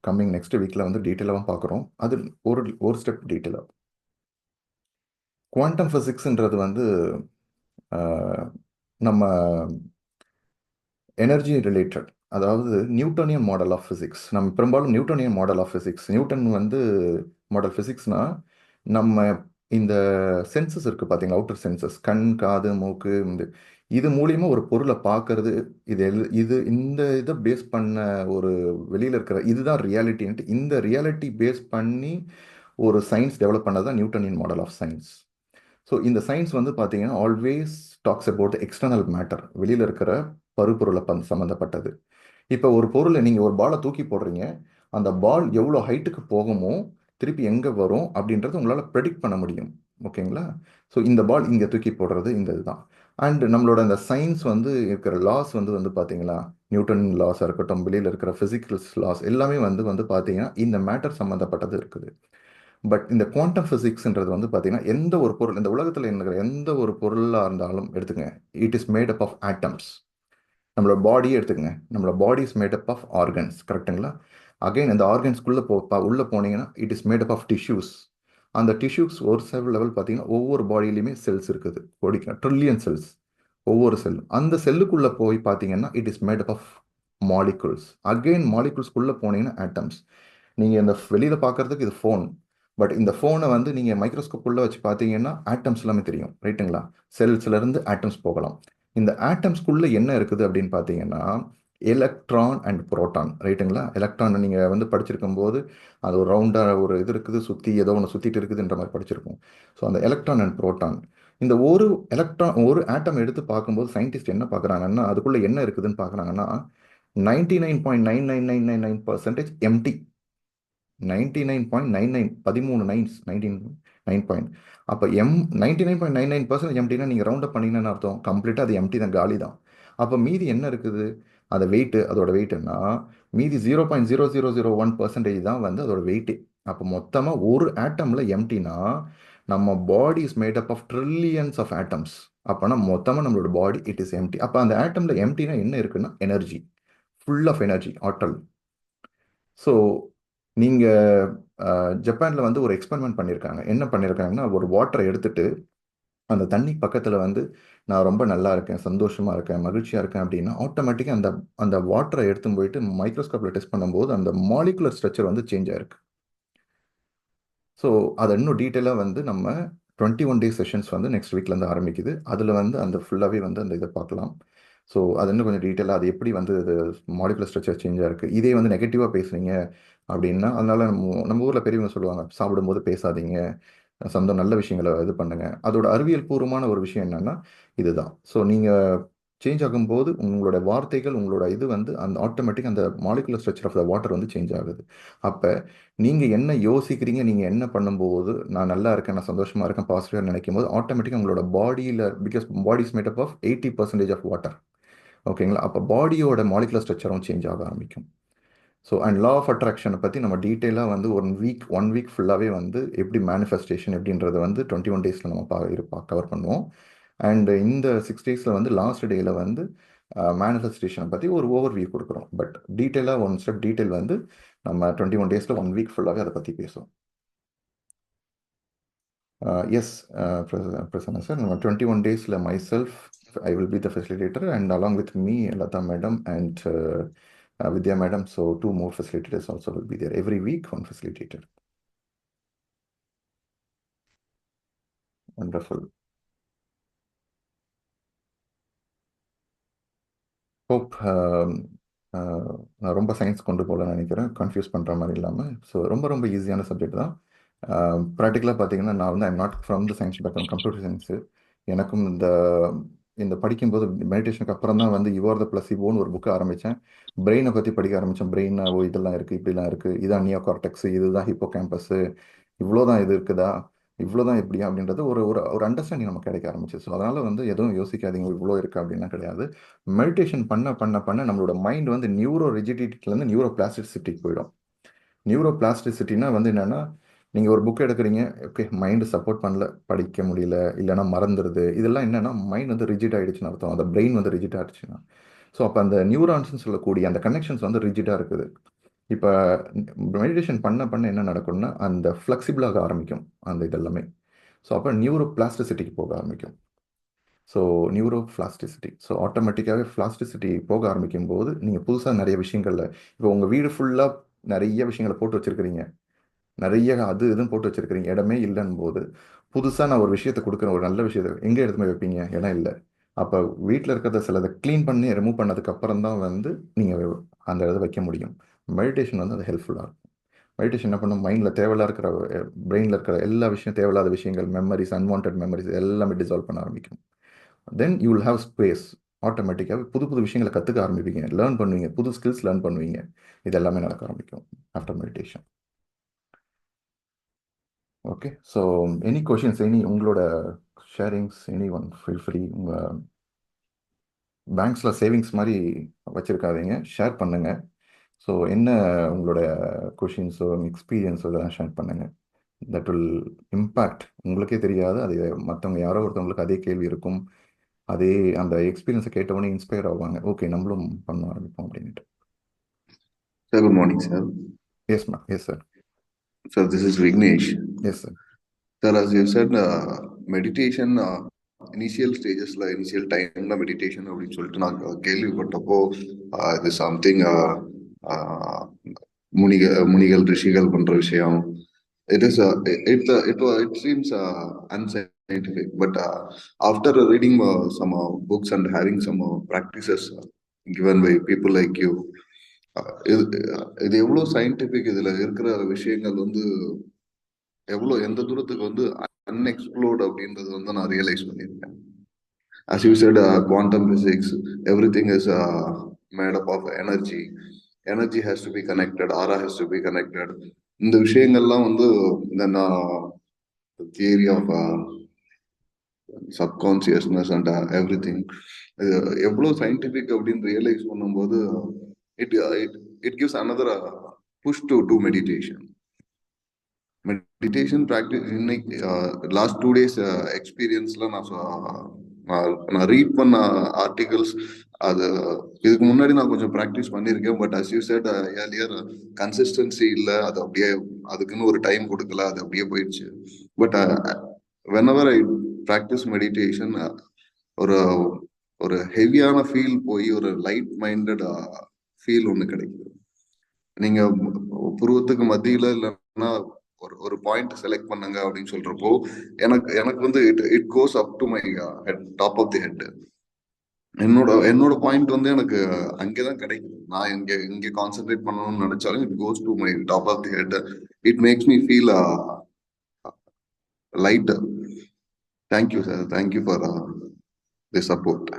கம்மிங் நெக்ஸ்ட் வீக்கில் வந்து டீட்டெயிலாகவும் பார்க்குறோம். அது ஒரு ஸ்டெப் டீட்டெயிலாக. குவாண்டம் ஃபிசிக்ஸ்ன்றது வந்து நம்ம எனர்ஜி ரிலேட்டட், அதாவது நியூட்டனியன் மாடல் ஆஃப் ஃபிசிக்ஸ். நம்ம பெரும்பாலும் Newtonian model of physics, Newton வந்து மாடல் ஃபிசிக்ஸ்னால் நம்ம இந்த சென்சஸ் இருக்குது பார்த்தீங்களா, அவுட்டர் சென்சஸ், கண், காது, மூக்கு, இது மூலியமாக ஒரு பொருளை பார்க்கறது, இது இந்த இதை பேஸ் பண்ண ஒரு வெளியில் இருக்கிற இதுதான் ரியாலிட்டின்ட்டு இந்த ரியாலிட்டி பேஸ் பண்ணி ஒரு சயின்ஸ் டெவலப் பண்ணது தான் Newtonian model of science. So இந்த சயின்ஸ் வந்து பார்த்தீங்கன்னா always talks about external matter, வெளியில் இருக்கிற பருப்பொருளை சம்மந்தப்பட்டது. இப்போ ஒரு பொருளை நீங்கள் ஒரு பாலை தூக்கி போடுறீங்க, அந்த பால் எவ்வளோ ஹைட்டுக்கு போகுமோ திருப்பி எங்கே வரும் அப்படின்றது உங்களால் ப்ரெடிக்ட் பண்ண முடியும். ஓகேங்களா? ஸோ இந்த பால் இங்கே தூக்கி போடுறது இந்த இதுதான். அண்ட் நம்மளோட அந்த சயின்ஸ் வந்து இருக்கிற லாஸ் வந்து பார்த்தீங்களா, நியூட்டன் லாஸாக இருக்கட்டும், வெளியில் இருக்கிற ஃபிசிக்கல்ஸ் லாஸ் எல்லாமே வந்து பார்த்தீங்கன்னா இந்த மேட்டர் சம்மந்தப்பட்டது இருக்குது. பட் இந்த குவாண்டம் ஃபிசிக்ஸ்ன்றது வந்து பார்த்தீங்கன்னா எந்த ஒரு பொருள், இந்த உலகத்தில் இருக்கிற எந்த ஒரு பொருளாக இருந்தாலும் எடுத்துங்க, it is made up of atoms. நம்மளோட பாடியே எடுத்துக்கங்க, நம்மளோட body is made up of organs. கரெக்டுங்களா? அகைன் அந்த ஆர்கன்ஸ்குள்ளே உள்ளே போனீங்கன்னா it is made up of tissues. அந்த டிஷ்யூஸ் ஒரு செல் லெவல் பார்த்தீங்கன்னா ஒவ்வொரு பாடியிலையுமே செல்ஸ் இருக்குது, கோடிக்கணும் ட்ரில்லியன் செல்ஸ் ஒவ்வொரு செல். அந்த செல்லுக்குள்ளே போய் பார்த்தீங்கன்னா it is made up of molecules. Again மாலிகுல்ஸ்குள்ளே போனீங்கன்னா ஆட்டம்ஸ். நீங்கள் இந்த வெளியில் பார்க்குறதுக்கு இது ஃபோன், பட் இந்த ஃபோனை வந்து நீங்கள் மைக்ரோஸ்கோப்புள்ளே வச்சு பார்த்தீங்கன்னா ஆட்டம்ஸ் எல்லாமே தெரியும். ரைட்டுங்களா? செல்ஸ்லேருந்து ஆட்டம்ஸ் போகலாம். இந்த ஆட்டம்ஸ்குள்ளே என்ன இருக்குது அப்படின்னு பார்த்தீங்கன்னா எலக்ட்ரான் அண்ட் புரோட்டான். ரைட்டுங்களா? எலக்ட்ரான் நீங்கள் வந்து படிச்சிருக்கும் போது அது ஒரு ரவுண்டாக ஒரு இது இருக்குது, சுற்றி ஏதோ ஒன்று சுற்றிட்டு இருக்குதுன்ற மாதிரி படிச்சிருக்கோம். ஸோ அந்த எலக்ட்ரான் அண்ட் புரோட்டான், இந்த ஒரு எலக்ட்ரான் ஒரு ஆட்டம் எடுத்து பார்க்கும்போது சயின்டிஸ்ட் என்ன பார்க்குறாங்கன்னா அதுக்குள்ளே என்ன இருக்குதுன்னு பார்க்குறாங்கன்னா 99.99999% எம்டி. 99.99 13 நைன்ஸ் 99 அப்போ 99.99% எம்டினா நீங்கள் ரவுண்ட் அப் பண்ணிங்கன்னு அர்த்தம் கம்ப்ளீட்டாக அது எம்டி தான், காலி தான். அப்போ மீதி என்ன இருக்குது, அதை வெயிட்டு, அதோட வெயிட்னா மீதி 0.0001% தான் வந்து அதோட வெயிட்டு. அப்போ மொத்தமாக ஒரு ஆட்டமில் எம்டினா நம்ம body is made up of trillions of atoms. அப்போனா மொத்தமாக நம்மளோட பாடி இட் இஸ் எம்டி. அப்போ அந்த ஆட்டமில் எம்டினா என்ன இருக்குன்னா எனர்ஜி, ஃபுல் ஆஃப் எனர்ஜி, ஆற்றல். ஸோ நீங்கள் ஜப்பானில் வந்து ஒரு எக்ஸ்பெரிமெண்ட் பண்ணியிருக்காங்க. என்ன பண்ணியிருக்காங்கன்னா ஒரு வாட்டரை எடுத்துட்டு அந்த தண்ணி பக்கத்தில் வந்து நான் ரொம்ப நல்லா இருக்கேன், சந்தோஷமாக இருக்கேன், மகிழ்ச்சியாக இருக்கேன் அப்படின்னா ஆட்டோமேட்டிக்காக அந்த அந்த வாட்டரை எடுத்து போயிட்டு மைக்ரோஸ்கோப்பில் டெஸ்ட் பண்ணும்போது அந்த மாலிகுலர் ஸ்ட்ரக்சர் வந்து சேஞ்ச் ஆயிருக்கு. ஸோ அதை இன்னும் டீட்டெயிலாக வந்து நம்ம 21 டே செஷன்ஸ் வந்து நெக்ஸ்ட் வீக்லேருந்து ஆரம்பிக்குது. அதில் வந்து அந்த ஃபுல்லாகவே வந்து அந்த இதை பார்க்கலாம். ஸோ அது இன்னும் கொஞ்சம் டீட்டெயிலாக அது எப்படி வந்து இது மாலிகுலர் ஸ்ட்ரக்சர் சேஞ்சாக இருக்குது. இதே வந்து நெகட்டிவாக பேசுகிறீங்க அப்படின்னா அதனால நம்ம ஊரில் பெரியவங்க சொல்லுவாங்க, சாப்பிடும்போது பேசாதீங்க, சொந்த நல்ல விஷயங்களை இது பண்ணுங்க. அதோட அறிவியல் பூர்வமான ஒரு விஷயம் என்னன்னா இதுதான். ஸோ நீங்கள் சேஞ்ச் ஆகும்போது உங்களோட வார்த்தைகள், உங்களோட இது வந்து அந்த ஆட்டோமேட்டிக் அந்த molecular structure of the water வந்து சேஞ்ச் ஆகுது. அப்போ நீங்கள் என்ன யோசிக்கிறீங்க, நீங்கள் என்ன பண்ணும்போது நான் நல்லா இருக்கேன், நான் சந்தோஷமாக இருக்கேன், பாசிட்டிவாக நினைக்கும் போது ஆட்டோமேட்டிக்காக உங்களோட பாடியில், because body is made up of 80% of water. ஓகேங்களா? அப்போ பாடியோட மாலிகுலர் ஸ்ட்ரக்சரும் சேஞ்ச் ஆக ஆரம்பிக்கும். ஸோ அண்ட் லா ஆஃப் அட்ராக்ஷனை பற்றி நம்ம டீட்டெயிலாக வந்து ஒன் வீக் ஃபுல்லாகவே வந்து எப்படி மேனிஃபெஸ்டேஷன் எப்படின்றத வந்து 21 டேஸில் நம்ம கவர் பண்ணுவோம். அண்ட் இந்த 6 டேஸில் வந்து லாஸ்ட் டேயில் வந்து மேனிஃபெஸ்டேஷனை பற்றி ஒரு ஓவர்வியூ கொடுக்குறோம். பட் டீட்டெயிலாக ஒன் ஸ்டெப் டீட்டெயில் வந்து நம்ம 21 டேஸில் 1 வீக் ஃபுல்லாகவே அதை பற்றி பேசுவோம். Yes, Prasanna sir, 21 days myself, I will be the facilitator, and along with me, Lata madam and Vidya madam, so 2 more facilitators also will be there. Every week, 1 facilitator. Wonderful. Hope நான் ரொம்ப science கொண்டு போகலன்னு நினைக்கிறேன், confuse பண்ணுற மாதிரி இல்லாமல். So ரொம்ப ஈஸியான சப்ஜெக்ட் தான். ப்ராக்டிக்கலாக பார்த்தீங்கன்னா, நான் வந்து I'm not from the science background, computer science. எனக்கும் இந்த படிக்கும்போது மெடிடேஷனுக்கு அப்புறம் தான் வந்து யுவர் த பிளஸிபோன்னு ஒரு புக்கு ஆரம்பித்தேன். பிரெயினை பற்றி படிக்க ஆரம்பித்தேன். பிரெயின் இதெல்லாம் இருக்குது, இப்படிலாம் இருக்குது, இதான் நியோ கார்டெக்ஸு, இதுதான் ஹிப்போ கேம்பஸு, இவ்வளோதான் இது இருக்குதா, இவ்வளோதான் எப்படியா அப்படின்றது ஒரு ஒரு ஒரு அண்டர்ஸ்டாண்டிங் நமக்கு கிடைக்க ஆரம்பிச்சு. ஸோ அதனால் வந்து எதுவும் யோசிக்காதீங்க, இவ்வளோ இருக்கா அப்படின்லாம் கிடையாது. மெடிடேஷன் பண்ண நம்மளோட மைண்ட் வந்து நியூரோ ரிஜிடிட்டிலேருந்து நியூரோ பிளாஸ்டிசிட்டிக்கு போயிடும். நியூரோ பிளாஸ்டிசிட்டினா வந்து என்னென்னா, நீங்கள் ஒரு புக் எடுக்கிறீங்க, ஓகே மைண்டு சப்போர்ட் பண்ணல, படிக்க முடியல, இல்லைனா மறந்துடுது, இதெல்லாம் என்னென்னா மைண்ட் வந்து ரிஜிட் ஆகிடுச்சுன்னு அர்த்தம். அந்த பிரெயின் வந்து ரிஜிட் ஆகிடுச்சுன்னா, ஸோ அப்போ அந்த நியூரான்ஸ்னு சொல்லக்கூடிய அந்த கனெக்ஷன்ஸ் வந்து ரிஜிட்டாக இருக்குது. இப்போ மெடிடேஷன் பண்ண என்ன நடக்கும்னா, அந்த ஃப்ளெக்சிபிளாக ஆரம்பிக்கும் அந்த இதெல்லாமே. ஸோ அப்போ நியூரோ பிளாஸ்டிசிட்டிக்கு போக ஆரம்பிக்கும். ஸோ நியூரோ பிளாஸ்டிசிட்டி, ஸோ ஆட்டோமேட்டிக்காகவே பிளாஸ்டிசிட்டி போக ஆரம்பிக்கும் போது நீங்கள் புதுசாக நிறைய விஷயங்களில், இப்போ உங்கள் வீடு ஃபுல்லாக நிறைய விஷயங்களை போட்டு வச்சுருக்கிறீங்க, நிறைய அது இதுன்னு போட்டு வச்சுருக்கிறீங்க, இடமே இல்லைன்னு போது புதுசாக நான் ஒரு விஷயத்தை கொடுக்குறேன், ஒரு நல்ல விஷயத்தை எங்கே எடுத்து போய் வைப்பீங்க? இடம் இல்லை. அப்போ வீட்டில் இருக்கிறத சிலதை க்ளீன் பண்ணி ரிமூவ் பண்ணதுக்கு அப்புறம் தான் வந்து நீங்கள் அந்த இதை வைக்க முடியும். மெடிடேஷன் வந்து அது ஹெல்ப்ஃபுல்லாக இருக்கும். மெடிடேஷன் என்ன பண்ணும், மைண்டில் தேவையில்லாத இருக்கிற பிரெயினில் இருக்கிற எல்லா விஷயம், தேவையில்லாத விஷயங்கள், மெமரிஸ், அன்வான்ட் மெமரிஸ் எல்லாமே டிசால்வ் பண்ண ஆரம்பிக்கும். Then you will have space. ஆட்டோமேட்டிக்காக புது விஷயங்களை கற்றுக்க ஆரம்பிப்பீங்க, லேர்ன் பண்ணுவீங்க, புது ஸ்கில்ஸ் லேர்ன் பண்ணுவீங்க. இது எல்லாமே நடக்க ஆரம்பிக்கும் after meditation. Okay, so any questions, உங்களோட sharings, any one feel free. உங்கள் பேங்க்ஸில் சேவிங்ஸ் மாதிரி வச்சுருக்காதீங்க, ஷேர் பண்ணுங்கள். ஸோ என்ன உங்களோட கொஷின்ஸோ எக்ஸ்பீரியன்ஸோ இதெல்லாம் ஷேர் பண்ணுங்கள். That will impact. உங்களுக்கே தெரியாது, அது மற்றவங்க யாரோ ஒருத்தவங்களுக்கு அதே கேள்வி இருக்கும், அதே அந்த எக்ஸ்பீரியன்ஸை கேட்டவொடனே இன்ஸ்பயர் ஆவாங்க, ஓகே நம்மளும் பண்ண ஆரம்பிப்போம் அப்படின்ட்டு. Sir, good morning, sir. Yes, ma'am. Yes, sir. Sir, this is Vignesh. Yes, sir. Sir, as you said, meditation, initial stages, initial time, meditation, அப்படின்னு சொல்லிட்டு நான் கேள்விப்பட்டப்போ இது சம்திங் முனிகள் ரிஷிகள் பண்ற விஷயம். It seems unscientific, but after reading some books and having some practices given by people like you, இது எவ்வளவு scientific, இதுல இருக்கிற விஷயங்கள் வந்து எவ்வளவு எந்த தூரத்துக்கு வந்து அன்எக்ஸ்ப்ளோர்ட் அப்படின்றது வந்து நான் ரியலைஸ் பண்ணியிருக்கேன். As you said, quantum physics, everything is made up of energy. Energy has to be connected, aura has to be connected. இந்த விஷயங்கள்லாம் வந்து இந்த theory of subconsciousness and everything எவ்வளவு சயின்டிபிக் அப்படின்னு ரியலைஸ் பண்ணும்போது it gives another push to do meditation practice. இன்னைக்கு last 2 days எக்ஸ்பீரியன்ஸ்ல நான் read பண்ண ஆர்டிகல்ஸ், அது இதுக்கு முன்னாடி நான் கொஞ்சம் ப்ராக்டிஸ் பண்ணியிருக்கேன். But as you said earlier, consistency இல்லை, அது அப்படியே அதுக்குன்னு ஒரு டைம் கொடுக்கல, அது அப்படியே போயிடுச்சு. But whenever I practice meditation, ஒரு ஹெவியான ஃபீல் போய் ஒரு லைட் மைண்டட் ஃபீல் ஒன்று கிடைக்குது. நீங்க புருவத்துக்கு மத்தியில இல்லைன்னா ஒரு பாயிண்ட் செலக்ட் பண்ணுங்க அப்படின்னு சொல்றப்போ எனக்கு வந்து it goes up to my head, top of the head. என்னோட பாயிண்ட் வந்து எனக்கு அங்கேதான் கிடைக்குது. நான் இங்க கான்சென்ட்ரேட் பண்ணணும்னு நினைச்சாலும் it goes to my top of the head. It makes me feel lighter. Thank you sir, thank you for the support.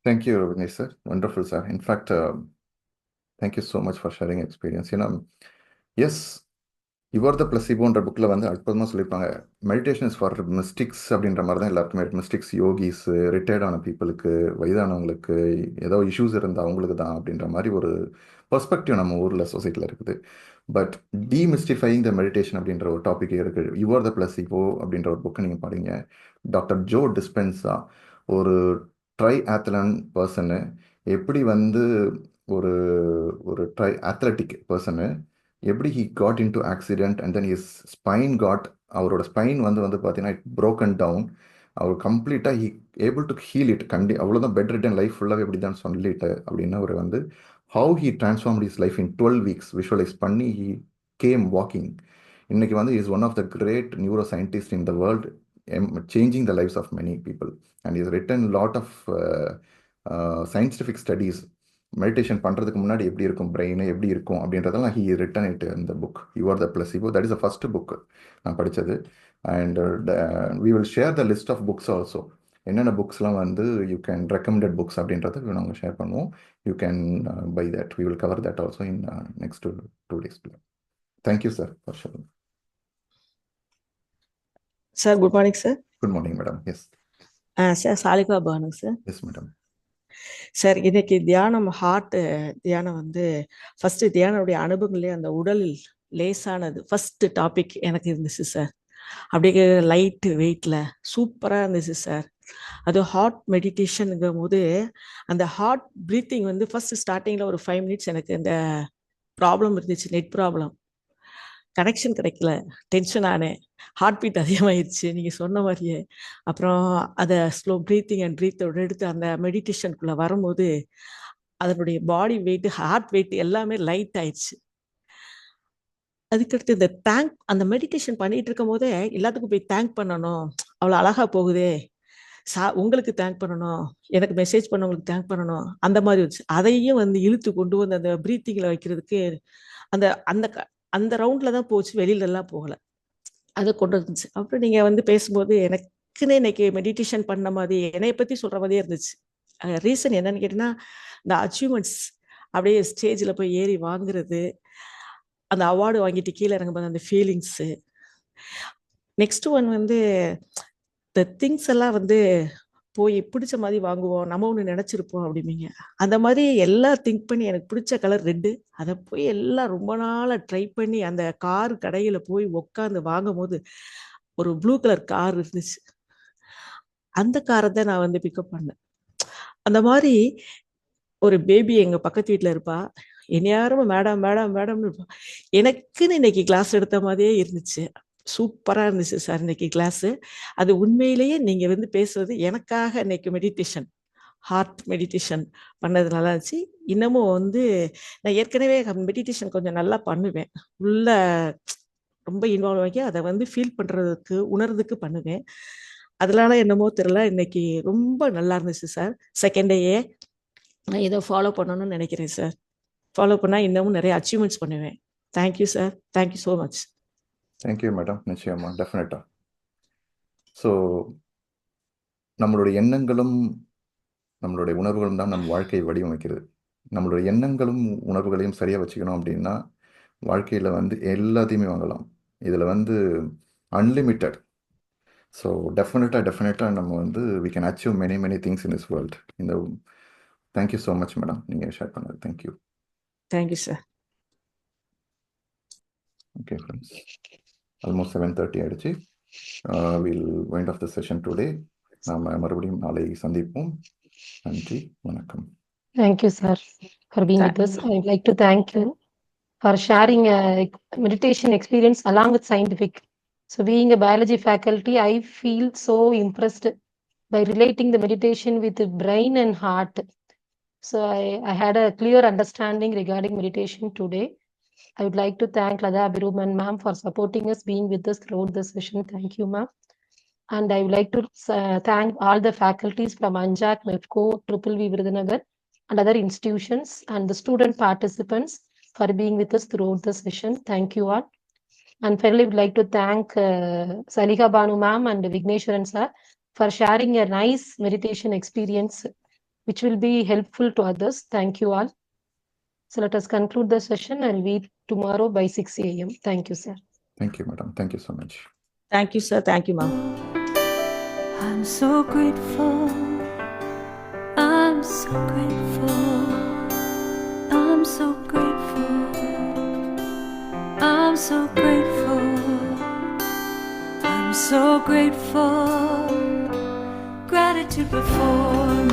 Thank you Vignesh sir, wonderful sir. In fact thank you so much for sharing experience. ஏன்னா yes, your the பிளஸிபோன்ற புக்கில் வந்து அற்புதமாக சொல்லியிருப்பாங்க, meditation is for mystics அப்படின்ற மாதிரி தான் எல்லாருக்குமே. மிஸ்டிக்ஸ், யோகிஸ், ரிட்டையர்டான பீப்புளுக்கு, வயதானவங்களுக்கு, ஏதோ இஷ்யூஸ் இருந்தால் அவங்களுக்கு தான் அப்படின்ற மாதிரி ஒரு பெர்ஸ்பெக்டிவ் நம்ம ஊரில் சொசைட்டியில் இருக்குது. பட் டீமிஸ்டிஃபைங் த மெடிடேஷன் அப்படின்ற ஒரு டாபிக் இருக்குது. யுவர் த பிளஸிபோ அப்படின்ற ஒரு புக்கை நீங்கள் படிங்க. டாக்டர் ஜோ டிஸ்பென்ஸா, ஒரு ட்ரை ஆத்லன் பர்சனு, எப்படி வந்து ஒரு ட்ரை அத்லட்டிக் பர்சனு, எப்படி he got into accident and then his spine got அவரோட ஸ்பைன் வந்து பார்த்தீங்கன்னா இட் broken டவுன். அவர் கம்ப்ளீட்டாக ஏபிள் டு ஹீல் இட். அவ்வளோதான், பெட் ரிட்டன் லைஃப் ஃபுல்லாகவே இப்படி தான் சொல்லிட்டு அப்படின்னு அவர் வந்து how he transform his life in 12 weeks visualise பண்ணி ஹி கேம் வாக்கிங். இன்னைக்கு வந்து is one of the great neuroscientist in the world, changing the lifes of many people. And is written lot of scientific studies. Meditation பண்ணுறதுக்கு முன்னாடி எப்படி இருக்கும் brain, எப்படி இருக்கும் அப்படின்றதெல்லாம் ஹி ரிட்டன் இட் இந்த book you are the placebo. That is the first book நான் படித்தது. And we will share the list of books also. என்னென்ன புக்ஸ்லாம் வந்து யூ கேன் ரெக்கமெண்டட் புக்ஸ் அப்படின்றத நாங்கள் ஷேர் பண்ணுவோம். You can buy that. We will cover that also in next 2 days. Thank you sir for sharing. Sir good morning sir. Good morning madam. Yes sir Salika Banu sir. Yes madam. Sir இன்னைக்கு தியானம் heart தியானம் வந்து first தியானோடைய அனுபவங்களே அந்த உடல் லேசானது first topic எனக்கு இருந்துச்சு sir. அப்படியே லைட் வெயிட்ல சூப்பராக இருந்துச்சு சார். அது ஹார்ட் மெடிடேஷனுங்கும் போது அந்த ஹார்ட் ப்ரீத்திங் வந்து ஃபர்ஸ்ட் ஸ்டார்டிங்கில் ஒரு 5 minutes எனக்கு இந்த ப்ராப்ளம் இருந்துச்சு, நெட் ப்ராப்ளம், கனெக்ஷன் கிடைக்கல, டென்ஷன் ஆனேன், ஹார்ட் பீட் அதிகமாகிடுச்சு நீங்கள் சொன்ன மாதிரியே. அப்புறம் அதை ஸ்லோ ப்ரீத்திங் அண்ட் ப்ரீத்தோட எடுத்து அந்த மெடிடேஷனுக்குள்ளே வரும்போது அதனுடைய பாடி வெயிட், ஹார்ட் வெயிட் எல்லாமே லைட் ஆயிடுச்சு. அதுக்கடுத்து இந்த அந்த மெடிடேஷன் பண்ணிட்டு இருக்கும் போதே எல்லாத்துக்கும் போய் தேங்க் பண்ணணும், அவ்வளோ அழகா போகுதே, உங்களுக்கு தேங்க் பண்ணணும், எனக்கு மெசேஜ் பண்ணவங்களுக்கு தேங்க் பண்ணணும், அந்த மாதிரி வச்சு அதையும் வந்து இழுத்து கொண்டு வந்து அந்த ப்ரீத்திங்கில் வைக்கிறதுக்கு அந்த அந்த அந்த ரவுண்டில் தான் போச்சு, வெளியிலலாம் போகலை, அதை கொண்டு வந்துச்சு. அப்புறம் நீங்கள் வந்து பேசும்போது எனக்குன்னு இன்னைக்கு மெடிடேஷன் பண்ண மாதிரி என்னைய பற்றி சொல்கிற மாதிரியே இருந்துச்சு. ரீசன் என்னன்னு கேட்டிங்கன்னா இந்த அச்சீவ்மெண்ட்ஸ் அப்படியே ஸ்டேஜில் போய் ஏறி வாங்குறது, அந்த அவார்டு வாங்கிட்டு கீழே இறங்கும்போது அந்த ஃபீலிங்ஸு. நெக்ஸ்ட் ஒன் வந்து இந்த திங்ஸ் எல்லாம் வந்து போய் பிடிச்ச மாதிரி வாங்குவோம், நம்ம ஒன்று நினச்சிருப்போம் அப்படிம்பீங்க. அந்த மாதிரி எல்லாம் திங்க் பண்ணி எனக்கு பிடிச்ச கலர் ரெட்டு, அதை போய் எல்லாம் ரொம்ப நாளாக ட்ரை பண்ணி அந்த கார் கடையில் போய் உட்காந்து வாங்கும் போது ஒரு ப்ளூ கலர் கார் இருந்துச்சு. அந்த காரை தான் நான் வந்து பிக்கப் பண்ணேன். அந்த மாதிரி ஒரு பேபி எங்கள் பக்கத்து வீட்டில் இருப்பா, என்னையாரும் மேடம் மேடம் மேடம்னு இருப்பா. எனக்குன்னு இன்னைக்கு கிளாஸ் எடுத்த மாதிரியே இருந்துச்சு. சூப்பராக இருந்துச்சு சார் இன்னைக்கு கிளாஸு. அது உண்மையிலேயே நீங்கள் வந்து பேசுறது எனக்காக இன்னைக்கு மெடிடேஷன், ஹார்ட் மெடிடேஷன் பண்ணது நல்லா இருந்துச்சு. இன்னமும் வந்து நான் ஏற்கனவே மெடிடேஷன் கொஞ்சம் நல்லா பண்ணுவேன், உள்ள ரொம்ப இன்வால்வ் ஆகி அதை வந்து ஃபீல் பண்ணுறதுக்கு உணர்றதுக்கு பண்ணுவேன். அதனால என்னமோ தெரியல இன்னைக்கு ரொம்ப நல்லா இருந்துச்சு சார். செகண்ட் டேயே நான் இதை ஃபாலோ பண்ணணும்னு நினைக்கிறேன் சார். ஃபாலோ பண்ணால் இன்னமும் நிறைய அச்சீவ்மெண்ட்ஸ் பண்ணுவேன். Thank you sir, thank you so much. Thank you madam. நிச்சயமா, டெஃபினட்டாக. ஸோ நம்மளுடைய எண்ணங்களும் நம்மளுடைய உணர்வுகளும் தான் நம் வாழ்க்கையை வடிவமைக்கிறது. நம்மளுடைய எண்ணங்களும் உணர்வுகளையும் சரியாக வச்சுக்கணும் அப்படின்னா வாழ்க்கையில் வந்து எல்லாத்தையுமே வாங்கலாம். இதில் வந்து அன்லிமிட்டட். ஸோ டெஃபினட்டாக நம்ம வந்து we can achieve many things in this world. இந்த தேங்க்யூ ஸோ மச் மேடம், நீங்கள் ஷேர் பண்ணது. Thank you. Thank you sir. Okay friends, almost 7:30 ஆயிடுச்சு. Will wind off the session today. நாம் மறுபடியும் நாளை சந்திப்போம். நன்றி, வணக்கம். Thank you, sir, for being with us. I would like to thank you for sharing a meditation experience along with scientific. So being a biology faculty, I feel so impressed by relating the meditation with the brain and heart. So I had a clear understanding regarding meditation today. I would like to thank Lada Abiruman ma'am for supporting us, being with us throughout the session. Thank you, ma'am. And I would like to thank all the faculties from Anjak, MEPCO, Triple V Virudhunagar, and other institutions, and the student participants for being with us throughout the session. Thank you all. And finally, I would like to thank Salika Banu ma'am and Vigneshwaran sir for sharing a nice meditation experience, which will be helpful to others. Thank you all. So let us conclude the session and meet tomorrow by 6 a.m. Thank you, sir. Thank you, madam. Thank you so much. Thank you sir. Thank you ma'am. I'm so grateful. I'm so grateful. I'm so grateful. I'm so grateful. I'm so grateful. Gratitude before